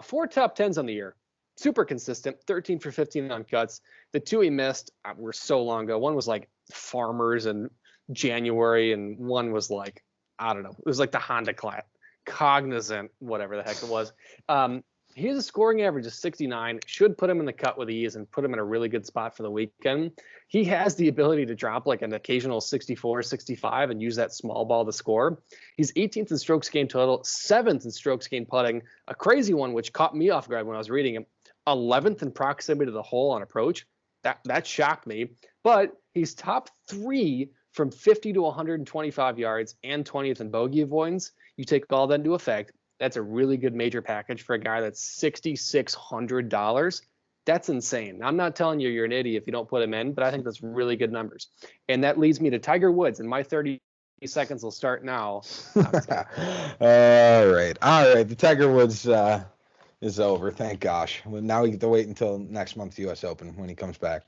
4 top 10s on the year. Super consistent. 13 for 15 on cuts. The 2 he missed were so long ago. One was like Farmers in January, and one was like, I don't know. It was like the Honda Class. Cognizant, whatever the heck it was. He has a scoring average of 69. Should put him in the cut with ease and put him in a really good spot for the weekend. He has the ability to drop like an occasional 64, 65 and use that small ball to score. He's 18th in strokes gained total, 7th in strokes gained putting. A crazy one, which caught me off guard when I was reading him. 11th in proximity to the hole on approach. That shocked me. But he's top 3 from 50 to 125 yards and 20th in bogey avoidance. You take all that into effect. That's a really good major package for a guy that's $6,600. That's insane. I'm not telling you you're an idiot if you don't put him in, but I think that's really good numbers. And that leads me to Tiger Woods, and my 30 seconds will start now. All right. The Tiger Woods is over. Thank gosh. Well, now we get to wait until next month's U.S. Open when he comes back.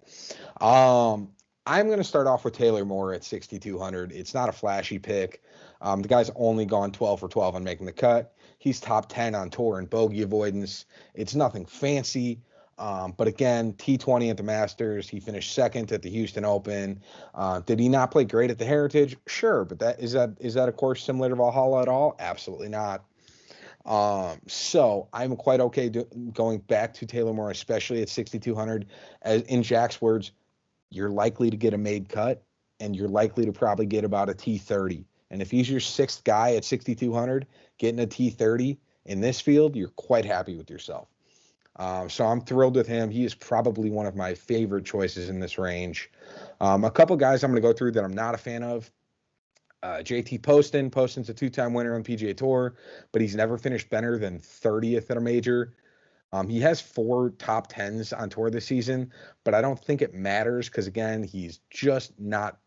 I'm going to start off with Taylor Moore at 6,200. It's not a flashy pick. The guy's only gone 12 for 12 on making the cut. He's top 10 on tour in bogey avoidance. It's nothing fancy. But again, T20 at the Masters. He finished second at the Houston Open. Did he not play great at the Heritage? Sure. But is that a course similar to Vahalla at all? Absolutely not. So I'm quite okay going back to Taylor Moore, especially at 6,200. As in Jack's words, you're likely to get a made cut, and you're likely to probably get about a T30. And if he's your 6th guy at 6,200, getting a T30 in this field, you're quite happy with yourself. So I'm thrilled with him. He is probably one of my favorite choices in this range. A couple guys I'm going to go through that I'm not a fan of. JT Poston. Poston's a 2-time winner on PGA Tour, but he's never finished better than 30th at a major. He has 4 top 10s on tour this season, but I don't think it matters because, again, he's just not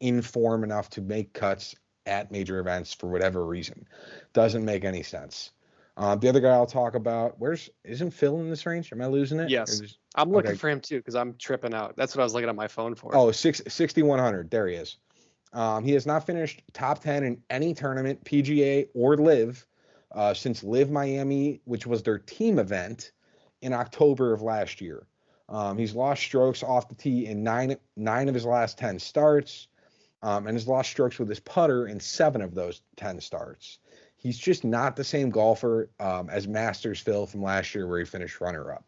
in form enough to make cuts at major events for whatever reason. Doesn't make any sense. The other guy I'll talk about, isn't Phil in this range? Am I losing it? Yes. I'm looking for him too because I'm tripping out. That's what I was looking at my phone for. Oh, 6,100. There he is. He has not finished top 10 in any tournament, PGA or LIV, since LIV Miami, which was their team event in October of last year. He's lost strokes off the tee in nine of his last 10 starts, and has lost strokes with his putter in 7 of those 10 starts. He's just not the same golfer as Masters Phil from last year where he finished runner-up.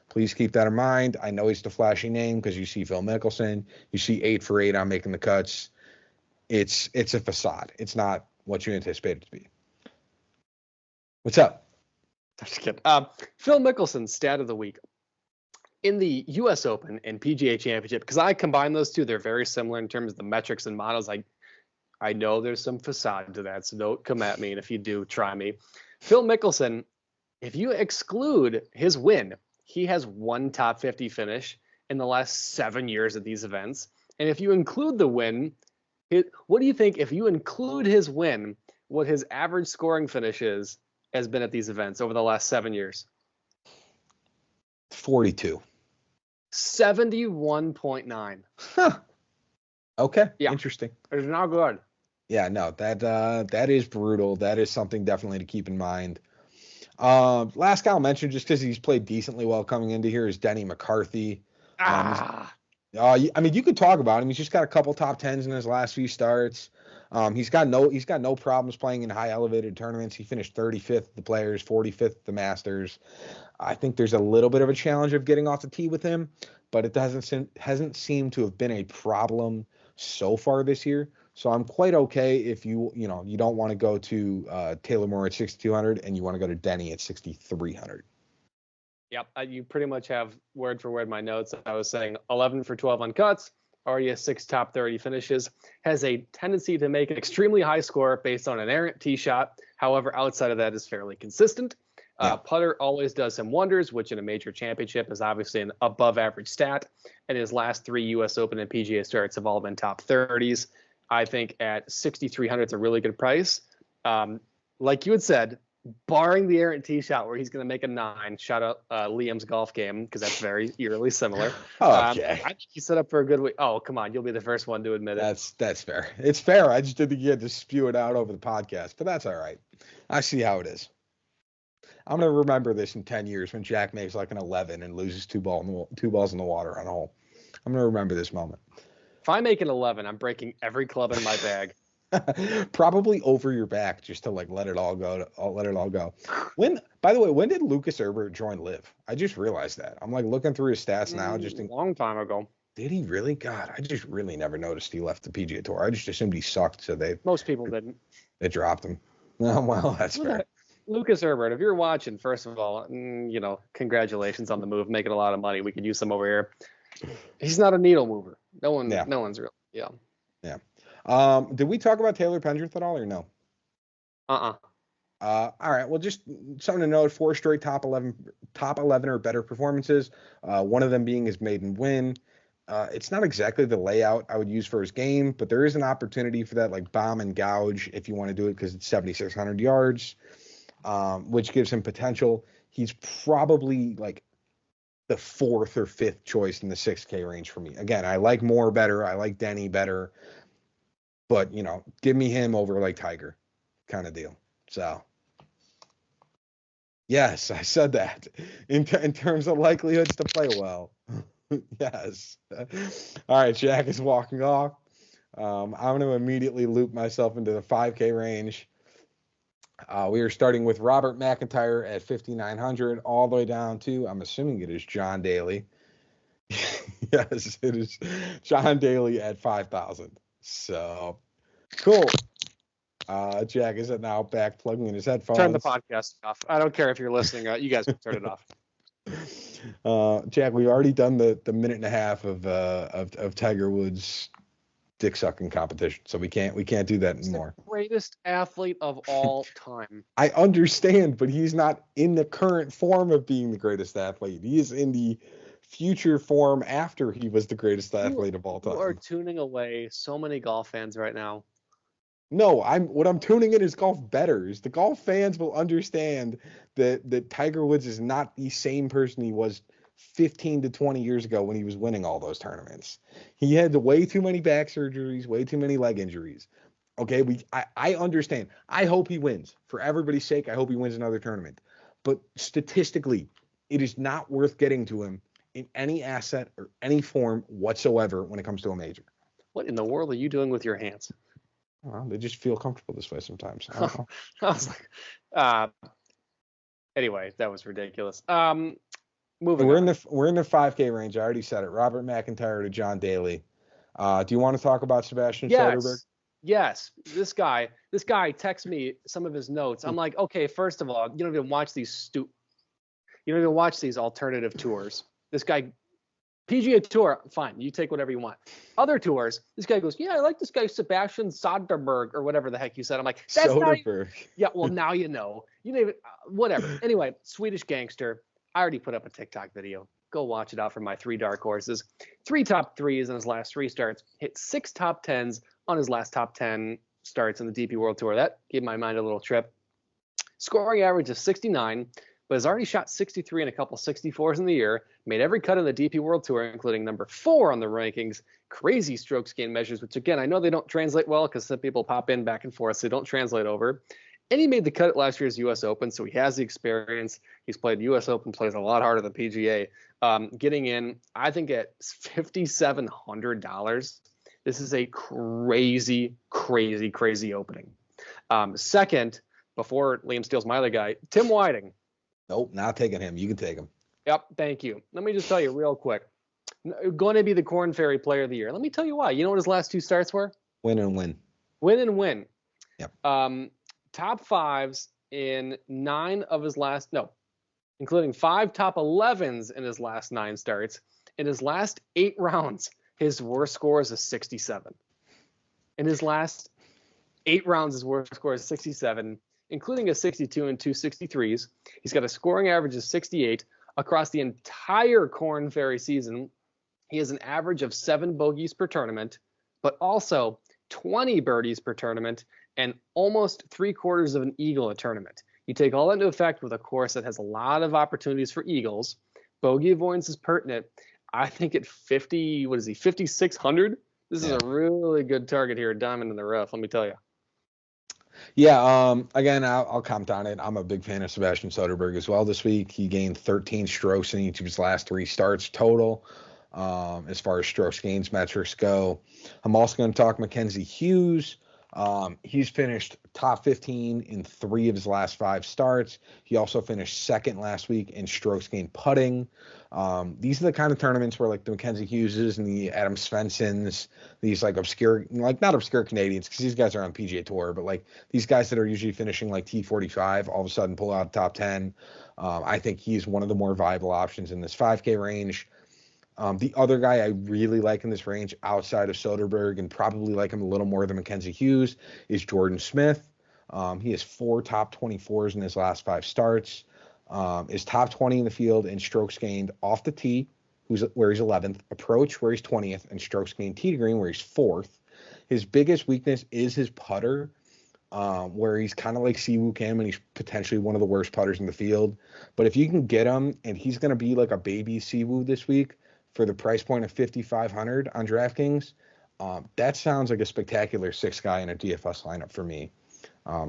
Please keep that in mind. I know he's the flashy name because you see Phil Mickelson. You see 8 for 8 on making the cuts. It's a facade. It's not what you anticipate it to be. What's up? I'm just kidding. Phil Mickelson, stat of the week. In the U.S. Open and PGA Championship, because I combine those two, they're very similar in terms of the metrics and models. I know there's some facade to that, so don't come at me. And if you do, try me. Phil Mickelson, if you exclude his win, he has 1 top 50 finish in the last 7 years at these events. And if you include the win, what do you think, if you include his win, what his average scoring finish has been at these events over the last 7 years? 42. 71.9. Huh. Okay. Yeah. Interesting. It's not good. Yeah, no, that is brutal. That is something definitely to keep in mind. Last guy I'll mention, just because he's played decently well coming into here, is Denny McCarthy. I mean, you could talk about him. He's just got a couple top 10s in his last few starts. He's got no problems playing in high elevated tournaments. He finished 35th at the Players, 45th at the Masters. I think there's a little bit of a challenge of getting off the tee with him, but it hasn't seemed to have been a problem so far this year. So I'm quite okay if you don't want to go to Taylor Moore at 6,200 and you want to go to Denny at 6,300. Yep, you pretty much have word for word my notes. I was saying 11 for 12 on cuts, already has 6 top 30 finishes, has a tendency to make an extremely high score based on an errant tee shot. However, outside of that is fairly consistent. Putter always does him wonders, which in a major championship is obviously an above average stat. And his last 3 U.S. Open and PGA starts have all been top 30s. I think at 6,300, it's a really good price. Like you had said, barring the errant tee shot where he's going to make a 9, shout out Liam's golf game because that's very eerily similar. Okay. I think he's set up for a good week. Oh, come on. You'll be the first one to admit it. That's fair. It's fair. I just didn't get to spew it out over the podcast, but that's all right. I see how it is. I'm going to remember this in 10 years when Jack makes like an 11 and loses 2 balls in the water on a hole. I'm going to remember this moment. If I make an 11, I'm breaking every club in my bag. Probably over your back just to like let it all go. By the way, when did Lucas Herbert join Live? I just realized that. I'm like looking through his stats now. A long time ago. Did he really? God, I just really never noticed he left the PGA Tour. I just assumed he sucked, so most people didn't. They dropped him. Well, that's fair. Lucas Herbert, if you're watching, first of all, congratulations on the move, making a lot of money. We could use some over here. He's not a needle mover. No one's really. Yeah. Did we talk about Taylor Pendrith at all or no? All right. Well, just something to note: 4 straight top 11 or better performances. One of them being his maiden win. It's not exactly the layout I would use for his game, but there is an opportunity for that, like bomb and gouge, if you want to do it, because it's 7,600 yards, which gives him potential. He's probably like the 4th or 5th choice in the 6K range for me. Again, I like Moore better. I like Denny better. But, give me him over like Tiger kind of deal. So, yes, I said that. In terms of likelihoods to play well. Yes. All right, Jack is walking off. I'm going to immediately loop myself into the 5K range. We are starting with Robert McIntyre at 5,900 all the way down to, I'm assuming it is John Daly. Yes, it is John Daly at 5,000. So, cool. Jack is now back plugging in his headphones. Turn the podcast off. I don't care if you're listening. You guys can turn it off. Jack, we've already done the minute and a half of Tiger Woods dick sucking competition, so we can't do that anymore. The greatest athlete of all time. I understand, but he's not in the current form of being the greatest athlete. He is in the future form after he was the greatest athlete of all time. You are tuning away so many golf fans right now. No, what I'm tuning in is golf bettors. The golf fans will understand that Tiger Woods is not the same person he was 15 to 20 years ago when he was winning all those tournaments. He had way too many back surgeries, way too many leg injuries. Okay, I understand. I hope he wins. For everybody's sake, I hope he wins another tournament. But statistically, it is not worth getting to him in any asset or any form whatsoever when it comes to a major. What in the world are you doing with your hands? Well, they just feel comfortable this way sometimes. I don't know. I was like, anyway, that was ridiculous. Moving we're on. We're in the 5K range. I already said it. Robert McIntyre to John Daly. Do you want to talk about Sebastian Soderberg? Yes. This guy texts me some of his notes. I'm like, okay, first of all, you don't even watch these alternative tours. This guy, PGA Tour, fine, you take whatever you want. Other tours, this guy goes, yeah, I like this guy Sebastian Soderberg or whatever the heck you said. I'm like, that's Soderberg. Yeah, well, now you know. You know, whatever. Anyway, Swedish gangster. I already put up a TikTok video. Go watch it out for my 3 dark horses. 3 top 3s in his last 3 starts. Hit 6 top 10s on his last top 10 starts in the DP World Tour. That gave my mind a little trip. Scoring average of 69. But has already shot 63 and a couple 64s in the year, made every cut in the DP World Tour, including number 4 on the rankings, crazy strokes gain measures, which again, I know they don't translate well because some people pop in back and forth, so they don't translate over. And he made the cut at last year's U.S. Open, so he has the experience. He's played U.S. Open, plays a lot harder than PGA. Getting in, I think at $5,700, this is a crazy, crazy, crazy opening. Second, before Liam steals my other guy, Tim Whiting. Nope, not taking him. You can take him. Yep, thank you. Let me just tell you real quick. Going to be the Corn Ferry Player of the Year. Let me tell you why. You know what his last 2 starts were? Win and win. Win and win. Yep. Top 5s in 9 of his last, including 5 top 11s in his last 9 starts. In his last 8 rounds, his worst score is a 67. In his last 8 rounds, his worst score is 67, including a 62 and 2 63s. He's got a scoring average of 68 across the entire Korn Ferry season. He has an average of 7 bogeys per tournament, but also 20 birdies per tournament and almost 3/4 of an eagle a tournament. You take all that into effect with a course that has a lot of opportunities for eagles. Bogey avoidance is pertinent. I think at 5,600? This is a really good target here, diamond in the rough, let me tell you. Yeah, again, I'll comment on it. I'm a big fan of Sebastian Soderberg as well this week. He gained 13 strokes in each of his last 3 starts total, as far as strokes gains metrics go. I'm also going to talk Mackenzie Hughes. He's finished top 15 in 3 of his last 5 starts. He also finished second last week in strokes gained putting. These are the kind of tournaments where like the Mackenzie Hugheses and the Adam Svensons, these like obscure, like not obscure Canadians, because these guys are on PGA Tour, but like these guys that are usually finishing like T45, all of a sudden pull out top 10. I think he's one of the more viable options in this 5K range. The other guy I really like in this range outside of Soderberg, and probably like him a little more than Mackenzie Hughes, is Jordan Smith. He has 4 top 24s in his last 5 starts. Is top 20 in the field in strokes gained off the tee, where he's 11th, approach where he's 20th, and strokes gained tee to green where he's 4th. His biggest weakness is his putter, where he's kind of like Siwoo Kim, and he's potentially one of the worst putters in the field. But if you can get him, and he's going to be like a baby Siwoo this week for the price point of 5,500 on DraftKings, that sounds like a spectacular 6 guy in a DFS lineup for me.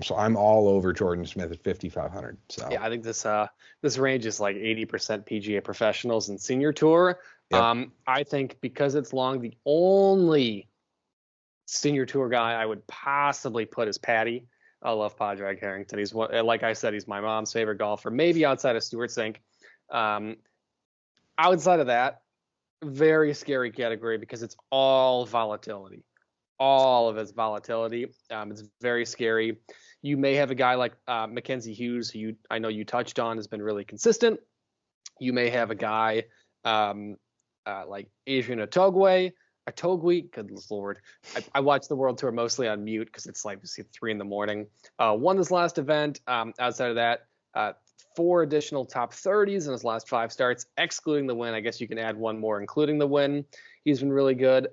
So I'm all over Jordan Smith at 5,500. So yeah, I think this range is like 80% PGA professionals and senior tour. Yep. I think because it's long, the only senior tour guy I would possibly put is Patty. I love Padraig Harrington. He's one, like I said, he's my mom's favorite golfer, maybe outside of Stuart Sink. Outside of that, very scary category because it's all volatility. All of his volatility. It's very scary. You may have a guy like Mackenzie Hughes, who I know you touched on, has been really consistent. You may have a guy like Adrian Otogwe, good Lord. I watch the World Tour mostly on mute because it's like 3 a.m. Won this last event. Outside of that, 4 additional top 30s in his last 5 starts, excluding the win. I guess you can add 1 more, including the win. He's been really good.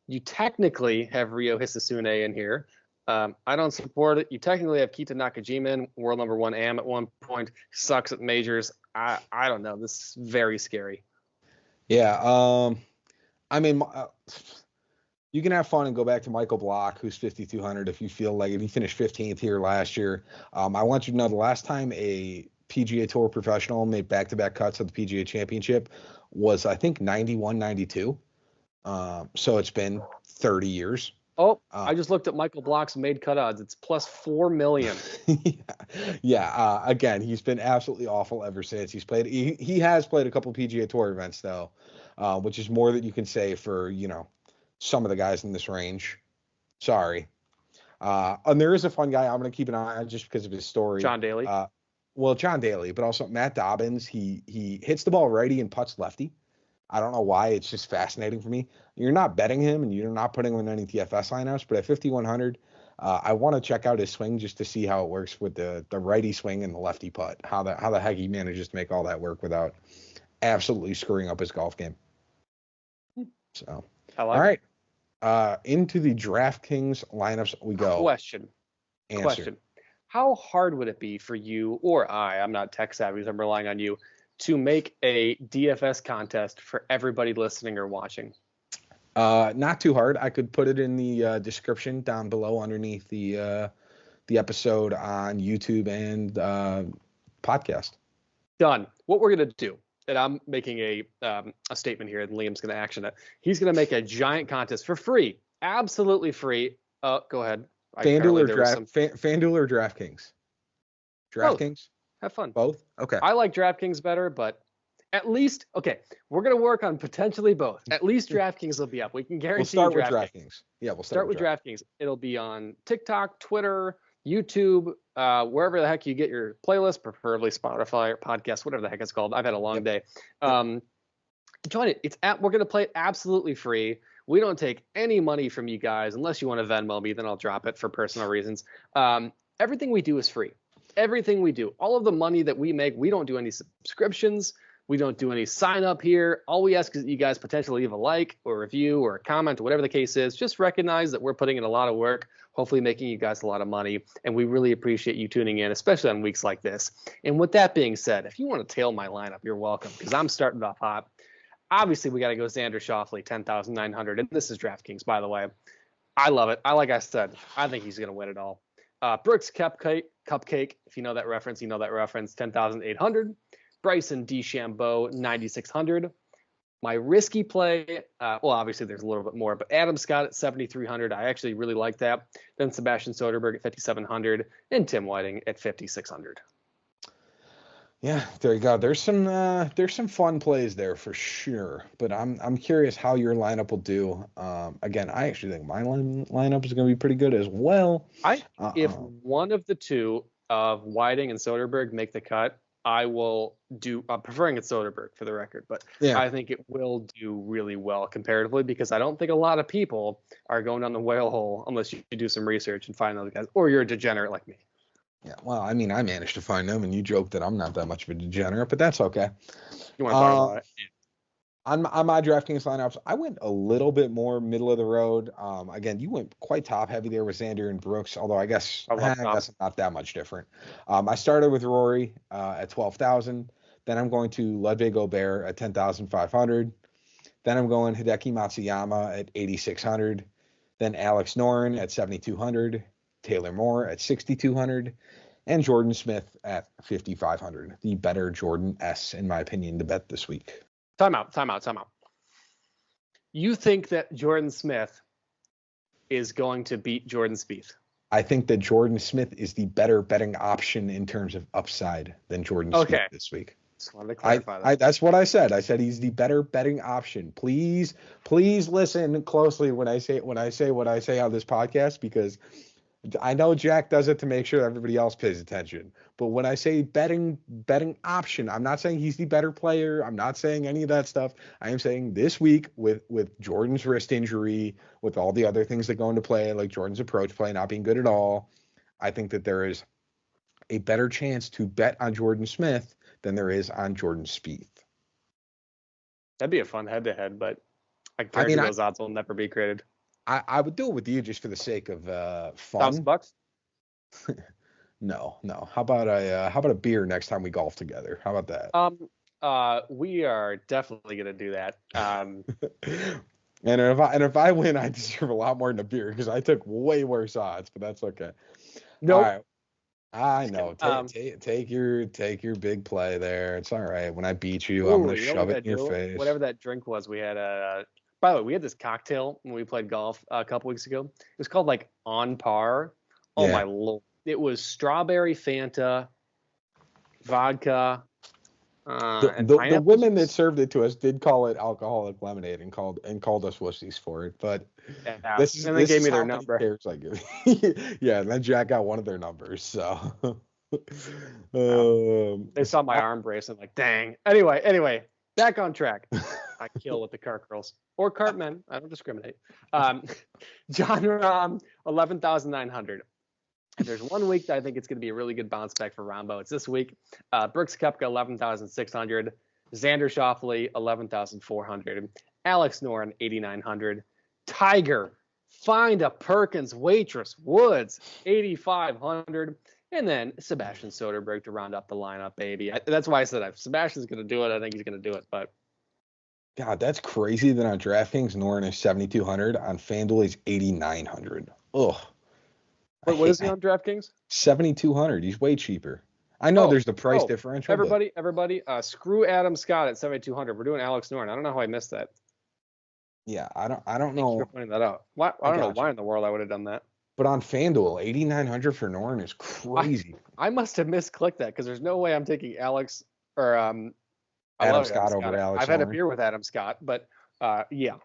You technically have Ryo Hisasune in here. I don't support it. You technically have Kita Nakajima in, world number 1 AM at one point. Sucks at majors. I don't know. This is very scary. Yeah. I mean, you can have fun and go back to Michael Block, who's 5,200 if you feel like it. He finished 15th here last year. I want you to know the last time a PGA Tour professional made back-to-back cuts at the PGA Championship was, I think, 91, 92. So it's been 30 years. Oh, I just looked at Michael Block's made cut odds. It's plus 4 million. Yeah. Again, he's been absolutely awful ever since he's played. He has played a couple PGA Tour events though, which is more that you can say for, some of the guys in this range. Sorry. And there is a fun guy I'm going to keep an eye on just because of his story. John Daly. John Daly, but also Matt Dobbins. He hits the ball righty and putts lefty. I don't know why. It's just fascinating for me. You're not betting him and you're not putting him in any TFS lineups, but at 5,100, I want to check out his swing just to see how it works with the righty swing and the lefty putt, how the heck he manages to make all that work without absolutely screwing up his golf game. So, all right. Into the DraftKings lineups we go. Question. How hard would it be for you or I'm not tech savvy, so I'm relying on you, to make a DFS contest for everybody listening or watching? Not too hard. I could put it in the description down below underneath the episode on YouTube and podcast. Done. What we're going to do, and I'm making a statement here, and Liam's going to action it. He's going to make a giant contest for free. Absolutely free. Go ahead. FanDuel or DraftKings? DraftKings? Have fun. Both? Okay. I like DraftKings better, but at least, we're going to work on potentially both. At least DraftKings will be up. We can guarantee we'll start with DraftKings. Yeah, we'll start with DraftKings. It'll be on TikTok, Twitter, YouTube, wherever the heck you get your playlist, preferably Spotify or podcast, whatever the heck it's called. I've had a long day. Join it. We're going to play it absolutely free. We don't take any money from you guys unless you want to Venmo me, then I'll drop it for personal reasons. Everything we do is free. Everything we do, all of the money that we make, we don't do any subscriptions. We don't do any sign up here. All we ask is that you guys potentially leave a like or review or a comment or whatever the case is. Just recognize that we're putting in a lot of work, hopefully making you guys a lot of money. And we really appreciate you tuning in, especially on weeks like this. And with that being said, if you want to tail my lineup, you're welcome, because I'm starting off hot. Obviously, we got to go Xander Schauffele, 10,900. And this is DraftKings, by the way. I love it. Like I said, I think he's going to win it all. Brooks Cupcake, if you know that reference, 10,800. Bryson DeChambeau, 9,600. My risky play, obviously there's a little bit more, but Adam Scott at 7,300. I actually really like that. Then Sebastian Soderberg at 5,700 and Tim Whiting at 5,600. Yeah, there you go. There's some fun plays there for sure. But I'm curious how your lineup will do. Again, I actually think my lineup is going to be pretty good as well. If one of the two of Whiting and Soderberg make the cut, I will do. I'm preferring it Soderberg for the record, but yeah. I think it will do really well comparatively, because I don't think a lot of people are going down the whale hole unless you do some research and find those guys, or you're a degenerate like me. Yeah, well, I mean, I managed to find them, and you joked that I'm not that much of a degenerate, but that's okay. You want to talk about it? On my DraftKings lineups, I went a little bit more middle of the road. Again, you went quite top heavy there with Xander and Brooks, although I guess not that much different. I started with Rory at 12,000. Then I'm going to Ludwig Gobert at 10,500. Then I'm going Hideki Matsuyama at 8,600. Then Alex Noren at 7,200. Taylor Moore at 6,200. And Jordan Smith at 5,500. The better Jordan S, in my opinion, to bet this week. Time out. You think that Jordan Smith is going to beat Jordan Spieth? I think that Jordan Smith is the better betting option in terms of upside than Jordan Spieth this week. Just wanted to clarify that. That's what I said. I said he's the better betting option. Please listen closely when I say what I say on this podcast, because I know Jack does it to make sure everybody else pays attention. But when I say betting option, I'm not saying he's the better player. I'm not saying any of that stuff. I am saying this week with Jordan's wrist injury, with all the other things that go into play, like Jordan's approach play not being good at all, I think that there is a better chance to bet on Jordan Smith than there is on Jordan Spieth. That'd be a fun head-to-head, but I guarantee those odds will never be created. I would do it with you just for the sake of fun. $1,000? No. How about a beer next time we golf together? How about that? We are definitely gonna do that. And if I win, I deserve a lot more than a beer, because I took way worse odds, but that's okay. No, nope. I know. Take your big play there. It's all right. When I beat you, I'm gonna shove it in your face. Whatever that drink was, we had by the way, we had this cocktail when we played golf a couple weeks ago. It was called like On Par. Oh my Lord. It was strawberry Fanta, vodka, the women that served it to us did call it alcoholic lemonade and called us wussies for it. But they gave me their number. Yeah, and then Jack got one of their numbers. So they saw my arm bracelet, like, dang. Anyway, back on track. I kill with the cart girls or cart men. I don't discriminate. John Rahm, 11,900. If there's one week that I think it's going to be a really good bounce back for Rombo, it's this week. Brooks Koepka, 11,600. Xander Schauffele, 11,400. Alex Noren, 8,900. Tiger, find a Perkins waitress. Woods, 8,500. And then Sebastian Soderberg to round up the lineup, baby. That's why I said if Sebastian's going to do it, I think he's going to do it. But God, that's crazy that on DraftKings, Noren is 7,200. On FanDuel, he's 8,900. Ugh. Wait, what is he on DraftKings? 7,200. He's way cheaper. I know there's the price differential. Everybody, screw Adam Scott at 7,200. We're doing Alex Noren. I don't know how I missed that. Yeah, I don't know. You're pointing that out. Why? I don't know why in the world I would have done that. But on FanDuel, 8,900 for Noren is crazy. I must have misclicked that, because there's no way I'm taking Alex or Adam Scott over Alex. I've had a beer with Adam Scott, but yeah.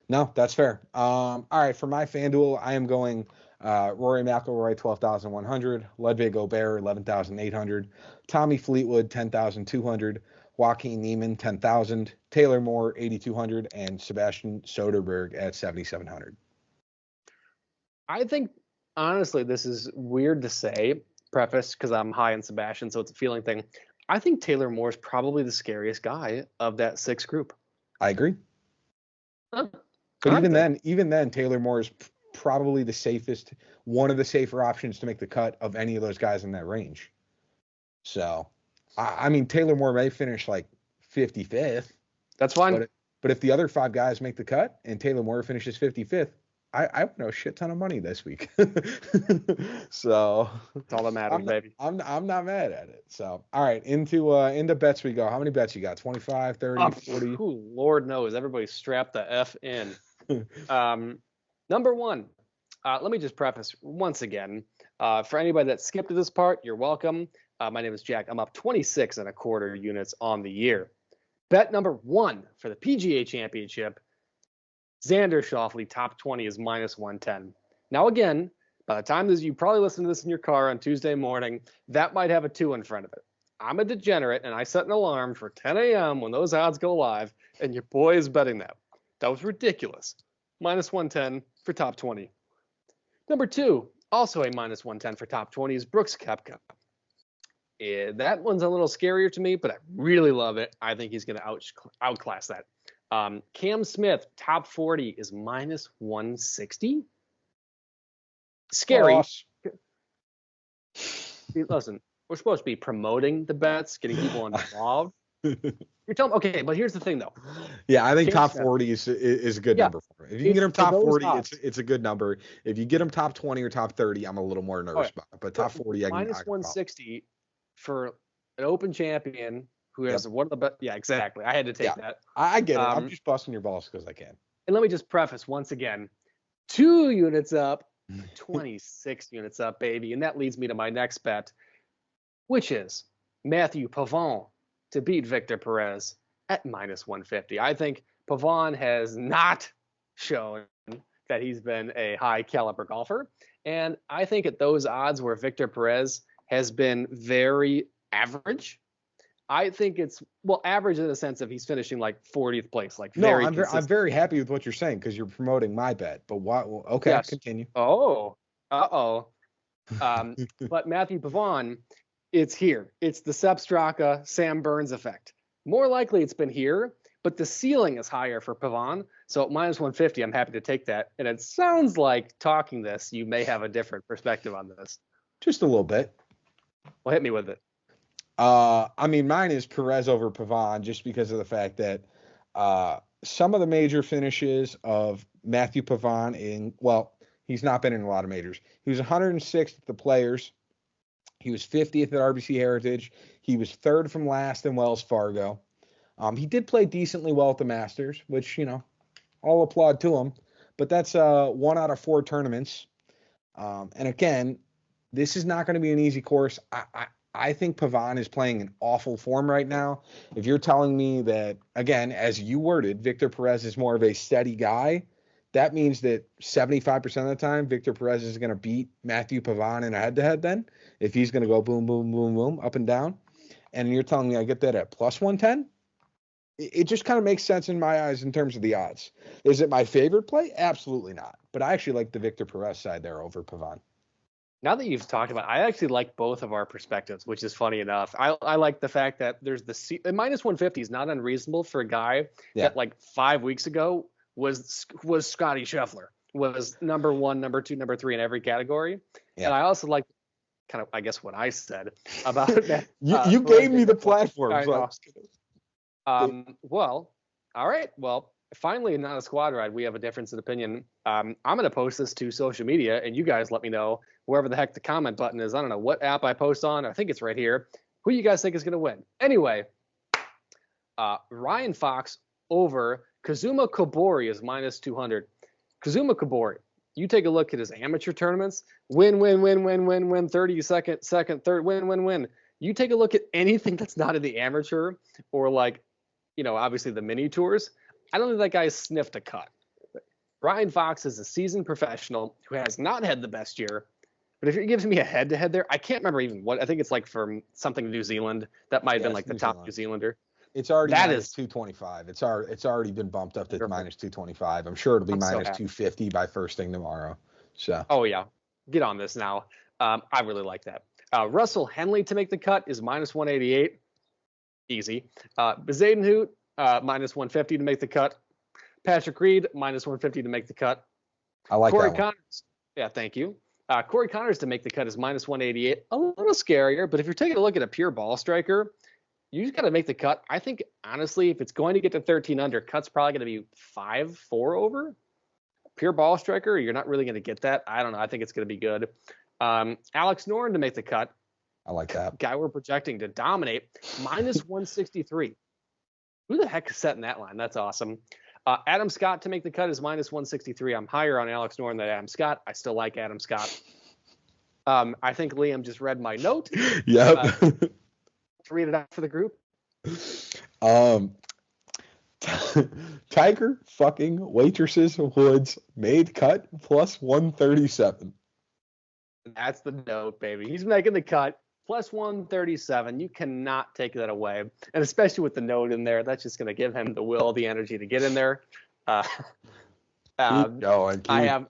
No, that's fair. All right, for my FanDuel, I am going Rory McIlroy, 12,100. Ludwig Gobert, 11,800. Tommy Fleetwood, 10,200. Joaquin Niemann, 10,000, Taylor Moore, 8,200, and Sebastian Soderberg at 7,700. I think, honestly, this is weird to say, preface, because I'm high on Sebastian, so it's a feeling thing. I think Taylor Moore is probably the scariest guy of that 6 group. I agree. Huh. But even then, Taylor Moore is probably the safest, one of the safer options to make the cut of any of those guys in that range. So, I mean, Taylor Moore may finish like 55th. That's fine. But if the other 5 guys make the cut and Taylor Moore finishes 55th, I would know a shit ton of money this week. So that's all that matters, baby. I'm not mad at it. So all right, into bets we go. How many bets you got? 25, 30, 40? Lord knows. Everybody strap the F in. Number 1. Let me just preface once again. For anybody that skipped to this part, you're welcome. My name is Jack. I'm up 26.25 units on the year. Bet number 1 for the PGA Championship. Xander Schauffele, top 20 is -110. Now, again, by the time you probably listen to this in your car on Tuesday morning, that might have a 2 in front of it. I'm a degenerate, and I set an alarm for 10 a.m. when those odds go live, and your boy is betting that. That was ridiculous. -110 for top 20. Number 2, also a -110 for top 20 is Brooks Koepka. That one's a little scarier to me, but I really love it. I think he's going to outclass that. Cam Smith, top 40 is -160. Scary. Listen, we're supposed to be promoting the bets, getting people involved. You're telling okay, but here's the thing though. Yeah, I think top 40 is a good number for him. If you can get him top 40, it's a good number. If you get him top 20 or top 30, I'm a little more nervous about it. But top 40, I can -160 for an Open champion who has one of the best. Yeah, exactly. I had to take that. I get it. I'm just busting your balls because I can. And let me just preface once again, 2 units up, 26 units up, baby. And that leads me to my next bet, which is Matthew Pavon to beat Victor Perez at -150. I think Pavon has not shown that he's been a high caliber golfer. And I think at those odds where Victor Perez has been very average, I think it's average in the sense of he's finishing like 40th place, like very. No, I'm very happy with what you're saying because you're promoting my bet. But what? Okay, yes. Continue. Oh, but Matthew Pavon, it's here. It's the Sepp Straka, Sam Burns effect. More likely, it's been here, but the ceiling is higher for Pavon. So at -150, I'm happy to take that. And it sounds like talking this, you may have a different perspective on this. Just a little bit. Well, hit me with it. I mean, mine is Perez over Pavon just because of the fact that some of the major finishes of Matthew Pavon he's not been in a lot of majors. He was 106th at the Players. He was 50th at RBC Heritage. He was 3rd from last in Wells Fargo. He did play decently well at the Masters, which, I'll applaud to him. But that's 1 out of 4 tournaments. And again, this is not going to be an easy course. I think Pavon is playing in awful form right now. If you're telling me that, again, as you worded, Victor Perez is more of a steady guy, that means that 75% of the time, Victor Perez is going to beat Matthew Pavon in a head-to-head then, if he's going to go boom, boom, boom, boom, up and down. And you're telling me I get that at +110? It just kind of makes sense in my eyes in terms of the odds. Is it my favorite play? Absolutely not. But I actually like the Victor Perez side there over Pavon. Now that you've talked about it, I actually like both of our perspectives, which is funny enough. I like the fact that there's -150 is not unreasonable for a guy that like 5 weeks ago was Scotty Scheffler, was number 1, number 2, number 3 in every category. Yeah. And I also like kind of, I guess, what I said about that. You gave me the platform. Well, all right. Well, finally, not a squad ride. We have a difference in opinion. I'm going to post this to social media, and you guys let me know wherever the heck the comment button is. I don't know what app I post on. I think it's right here. Who you guys think is going to win? Anyway, Ryan Fox over Kazuma Kobori is -200. Kazuma Kobori, you take a look at his amateur tournaments. Win, 30 second, third, win. You take a look at anything that's not in the amateur or like, obviously the mini tours. I don't think that guy's sniffed a cut. Ryan Fox is a seasoned professional who has not had the best year. But if it gives me a head-to-head there, I can't remember even what. I think it's like from something New Zealand. That might have been like the top New Zealander. It's already That minus is 225. It's already been bumped up to perfect. minus 225. I'm sure it'll be I'm so minus happy. 250 by first thing tomorrow. So. Oh yeah, get on this now. I really like that. Russell Henley to make the cut is minus 188. Easy. Bezadenhout, minus 150 to make the cut. Patrick Reed, minus 150 to make the cut. I like Corey that one. Connors. Yeah, thank you. Corey Connors to make the cut is minus 188. A little scarier, but if you're taking a look at a pure ball striker, you just got to make the cut. I think, honestly, if it's going to get to 13 under, cut's probably going to be 5-4 over. Pure ball striker, you're not really going to get that. I don't know. I think it's going to be good. Alex Noren to make the cut. I like that. Guy we're projecting to dominate, minus 163. Who the heck is setting that line? That's awesome. Adam Scott to make the cut is minus 163. I'm higher on Alex Noren than Adam Scott. I still like Adam Scott. I think Liam just read my note. Yep. To read it out for the group. Tiger fucking waitresses Woods made cut plus 137. That's the note, baby. He's making the cut plus 137. You cannot take that away. And especially with the note in there, that's just going to give him the will, the energy to get in there. Keep going. I have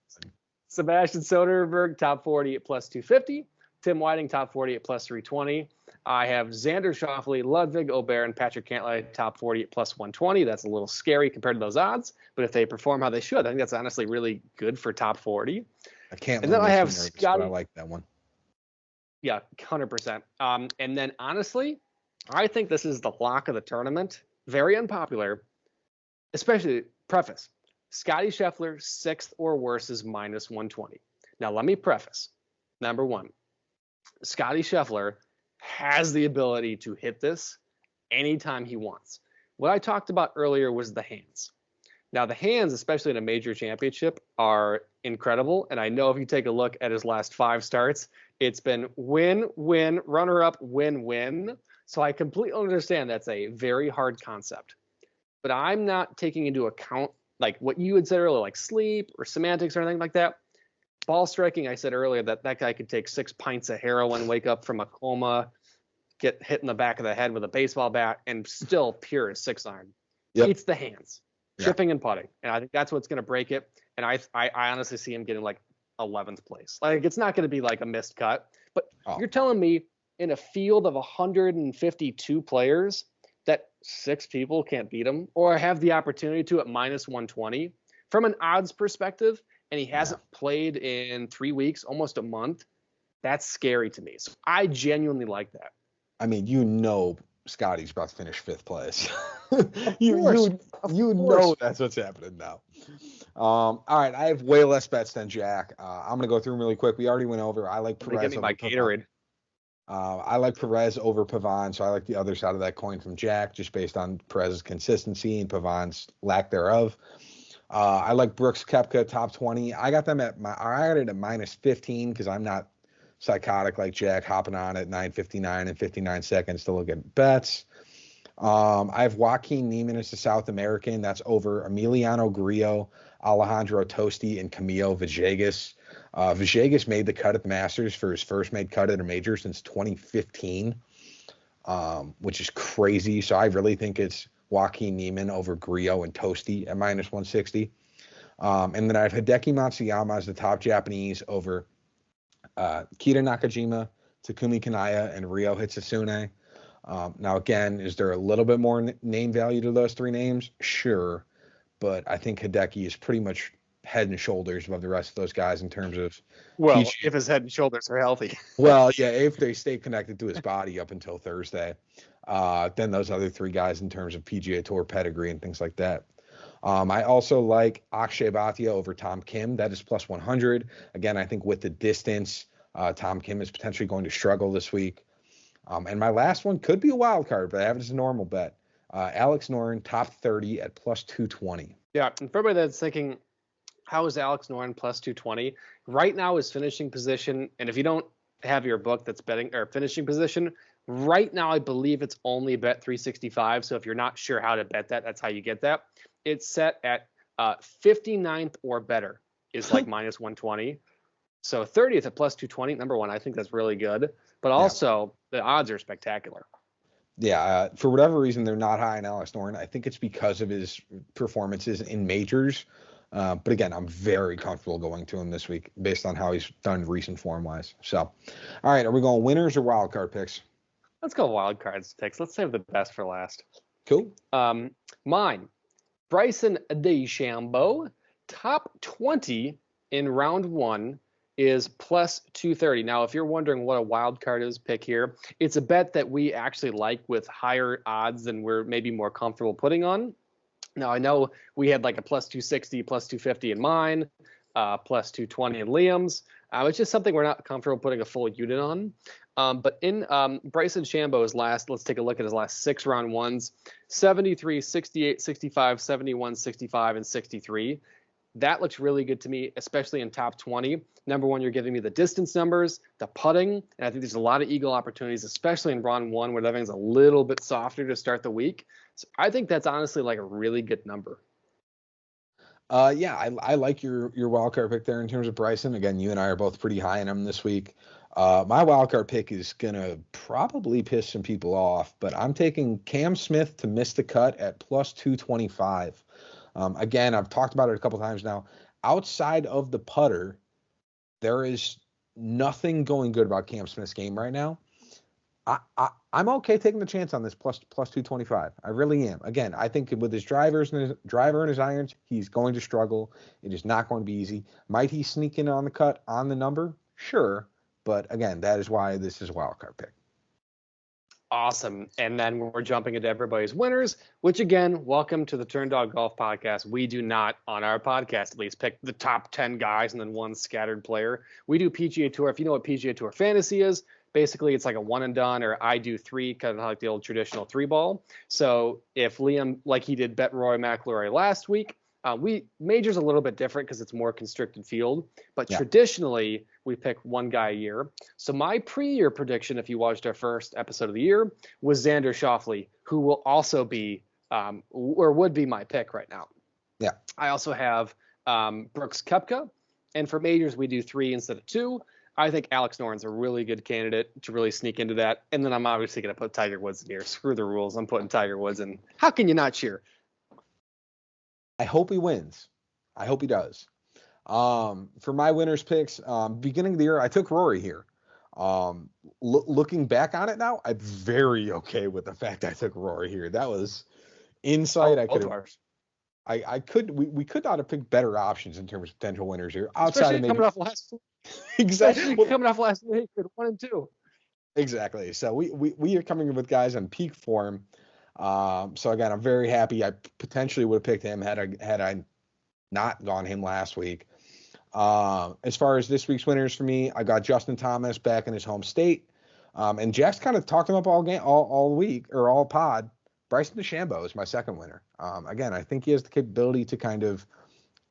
Sebastian Soderberg, top 40 at plus 250. Tim Whiting, top 40 at plus 320. I have Xander Schauffele, Ludwig Aubert, and Patrick Cantlay, top 40 at plus 120. That's a little scary compared to those odds, but if they perform how they should, I think that's honestly really good for top 40. I can't. And then I have Scotty. I like that one. Yeah, 100%. And then honestly, I think this is the lock of the tournament. Very unpopular, especially preface. Scotty Scheffler, 6th or worse, is minus 120. Now, let me preface. Number one, Scotty Scheffler has the ability to hit this anytime he wants. What I talked about earlier was the hands. Now, the hands, especially in a major championship, are incredible. And I know if you take a look at his last 5 starts, it's been win, win, runner-up, win, win. So I completely understand that's a very hard concept. But I'm not taking into account like what you had said earlier, like sleep or semantics or anything like that. Ball striking, I said earlier that guy could take 6 pints of heroin, wake up from a coma, get hit in the back of the head with a baseball bat, and still pure as 6-iron. Yep. It's the hands, chipping and putting. And I think that's what's going to break it. And I honestly see him getting like 11th place. Like, it's not going to be like a missed cut. But you're telling me in a field of 152 players that 6 people can't beat him or have the opportunity to at minus 120 from an odds perspective, and he hasn't played in 3 weeks, almost a month. That's scary to me. So I genuinely like that. I mean, Scotty's about to finish 5th place. you know that's what's happening now. All right, I have way less bets than Jack. I'm gonna go through them really quick. We already went over. I like Perez. Give me my Gatorade. I like Perez over Pavon, so I like the other side of that coin from Jack, just based on Perez's consistency and Pavon's lack thereof. I like Brooks Koepka top 20. I got it at minus 15 because I'm not psychotic like Jack, hopping on at 9:59 and 59 seconds to look at bets. I have Joaquin Niemann as the South American. That's over Emiliano Grillo, Alejandro Tosti, and Camilo Villegas. Villegas made the cut at the Masters for his first made cut at a major since 2015, which is crazy. So I really think it's Joaquin Niemann over Grillo and Tosti at minus 160. And then I have Hideki Matsuyama as the top Japanese over Kita Nakajima, Takumi Kanaya, and Ryo Hitsune. Now, again, is there a little bit more name value to those 3 names? Sure. But I think Hideki is pretty much head and shoulders above the rest of those guys in terms of if his head and shoulders are healthy. Well, yeah, if they stay connected to his body up until Thursday, then those other 3 guys in terms of PGA Tour pedigree and things like that. I also like Akshay Bhatia over Tom Kim. That is plus 100. Again, I think with the distance, Tom Kim is potentially going to struggle this week. And my last one could be a wild card, but I have it as a normal bet. Alex Noren, top 30 at plus 220. Yeah, and for everybody that's thinking, how is Alex Noren plus 220? Right now his finishing position, and if you don't have your book that's betting or finishing position, right now I believe it's only bet 365. So if you're not sure how to bet that, that's how you get that. It's set at 59th or better is like minus 120. So 30th at plus 220, number one, I think that's really good. But also the odds are spectacular. Yeah, for whatever reason, they're not high on Alex Noren. I think it's because of his performances in majors. But again, I'm very comfortable going to him this week based on how he's done recent form-wise. So, all right, are we going winners or wild card picks? Let's go wild cards picks. Let's save the best for last. Cool. Mine, Bryson DeChambeau, top 20 in round 1 is plus 230. Now, if you're wondering what a wild card is pick here, it's a bet that we actually like with higher odds than we're maybe more comfortable putting on. Now, I know we had like a plus 260, plus 250 in mine, plus 220 in Liam's. It's just something we're not comfortable putting a full unit on. But in Bryson DeChambeau's last, let's take a look at his last 6 round ones, 73, 68, 65, 71, 65, and 63. That looks really good to me, especially in top 20. Number one, you're giving me the distance numbers, the putting, and I think there's a lot of eagle opportunities, especially in round 1 where everything's a little bit softer to start the week. So I think that's honestly like a really good number. Yeah, I like your wild card pick there in terms of Bryson. Again, you and I are both pretty high on him this week. My wild card pick is gonna probably piss some people off, but I'm taking Cam Smith to miss the cut at plus 225. Again, I've talked about it a couple times now. Outside of the putter, there is nothing going good about Cam Smith's game right now. I'm okay taking the chance on this plus 225. I really am. Again, I think with his driver and his irons, he's going to struggle. It is not going to be easy. Might he sneak in on the cut on the number? Sure. But again, that is why this is a wild card pick. Awesome. And then we're jumping into everybody's winners, which again, welcome to the Turn Dog Golf Podcast. We do not, on our podcast at least, pick the top 10 guys and then one scattered player. We do PGA Tour. If you know what PGA Tour Fantasy is, basically it's like a one and done, or I do 3, kind of like the old traditional 3-ball. So if Liam, like he did, bet Rory McIlroy last week, major's a little bit different because it's more constricted field, but traditionally we pick one guy a year. So my pre-year prediction, if you watched our first episode of the year, was Xander Schauffele, who will also be or would be my pick right now. Yeah. I also have Brooks Koepka, and for majors we do 3 instead of 2. I think Alex Noren's a really good candidate to really sneak into that. And then I'm obviously going to put Tiger Woods in here. Screw the rules. I'm putting Tiger Woods in. How can you not cheer? I hope he wins. I hope he does. For my winners picks, beginning of the year, I took Rory here. Looking back on it now, I'm very okay with the fact I took Rory here. That was insight. We could not have picked better options in terms of potential winners here. Outside of maybe coming off last week. Exactly. Coming off last week with 1 and 2. Exactly. So we are coming with guys on peak form. So again, I'm very happy. I potentially would have picked him had I not gone him last week. As far as this week's winners for me, I got Justin Thomas back in his home state. And Jack's kind of talked him up all week or all pod. Bryson DeChambeau is my second winner. Again, I think he has the capability to kind of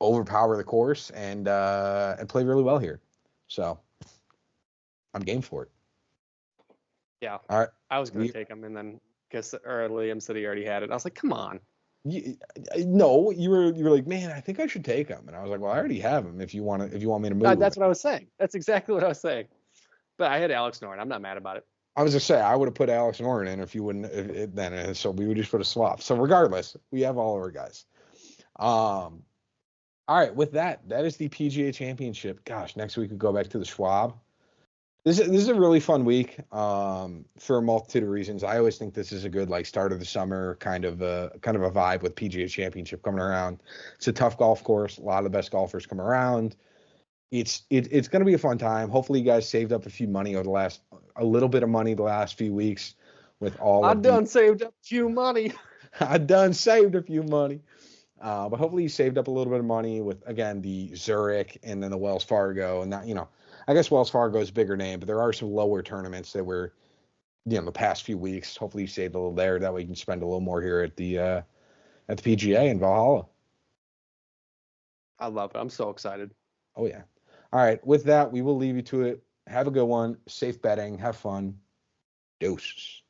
overpower the course and play really well here. So I'm game for it. Yeah. All right. I was going to take him, and then Liam said he already had it. I was like, come on. No, you were like, man, I think I should take him, and I was like, well, I already have him. If you want me to move, that's what I was saying. That's exactly what I was saying. But I had Alex Noren. I'm not mad about it. I was just saying I would have put Alex Noren in if you wouldn't. Then so we would just put a swap. So regardless, we have all of our guys. All right, with that is the PGA Championship. Gosh, next week we go back to the Schwab. This is a really fun week for a multitude of reasons. I always think this is a good start of the summer kind of a vibe with PGA Championship coming around. It's a tough golf course. A lot of the best golfers come around. It's going to be a fun time. Hopefully you guys saved up a little bit of money the last few weeks with all. Saved up a few money. I done saved a few money. But hopefully you saved up a little bit of money with, again, the Zurich and then the Wells Fargo. And that, I guess Wells Fargo is a bigger name, but there are some lower tournaments that were, the past few weeks. Hopefully you saved a little there. That way you can spend a little more here at the PGA in Vahalla. I love it. I'm so excited. Oh, yeah. All right. With that, we will leave you to it. Have a good one. Safe betting. Have fun. Deuces.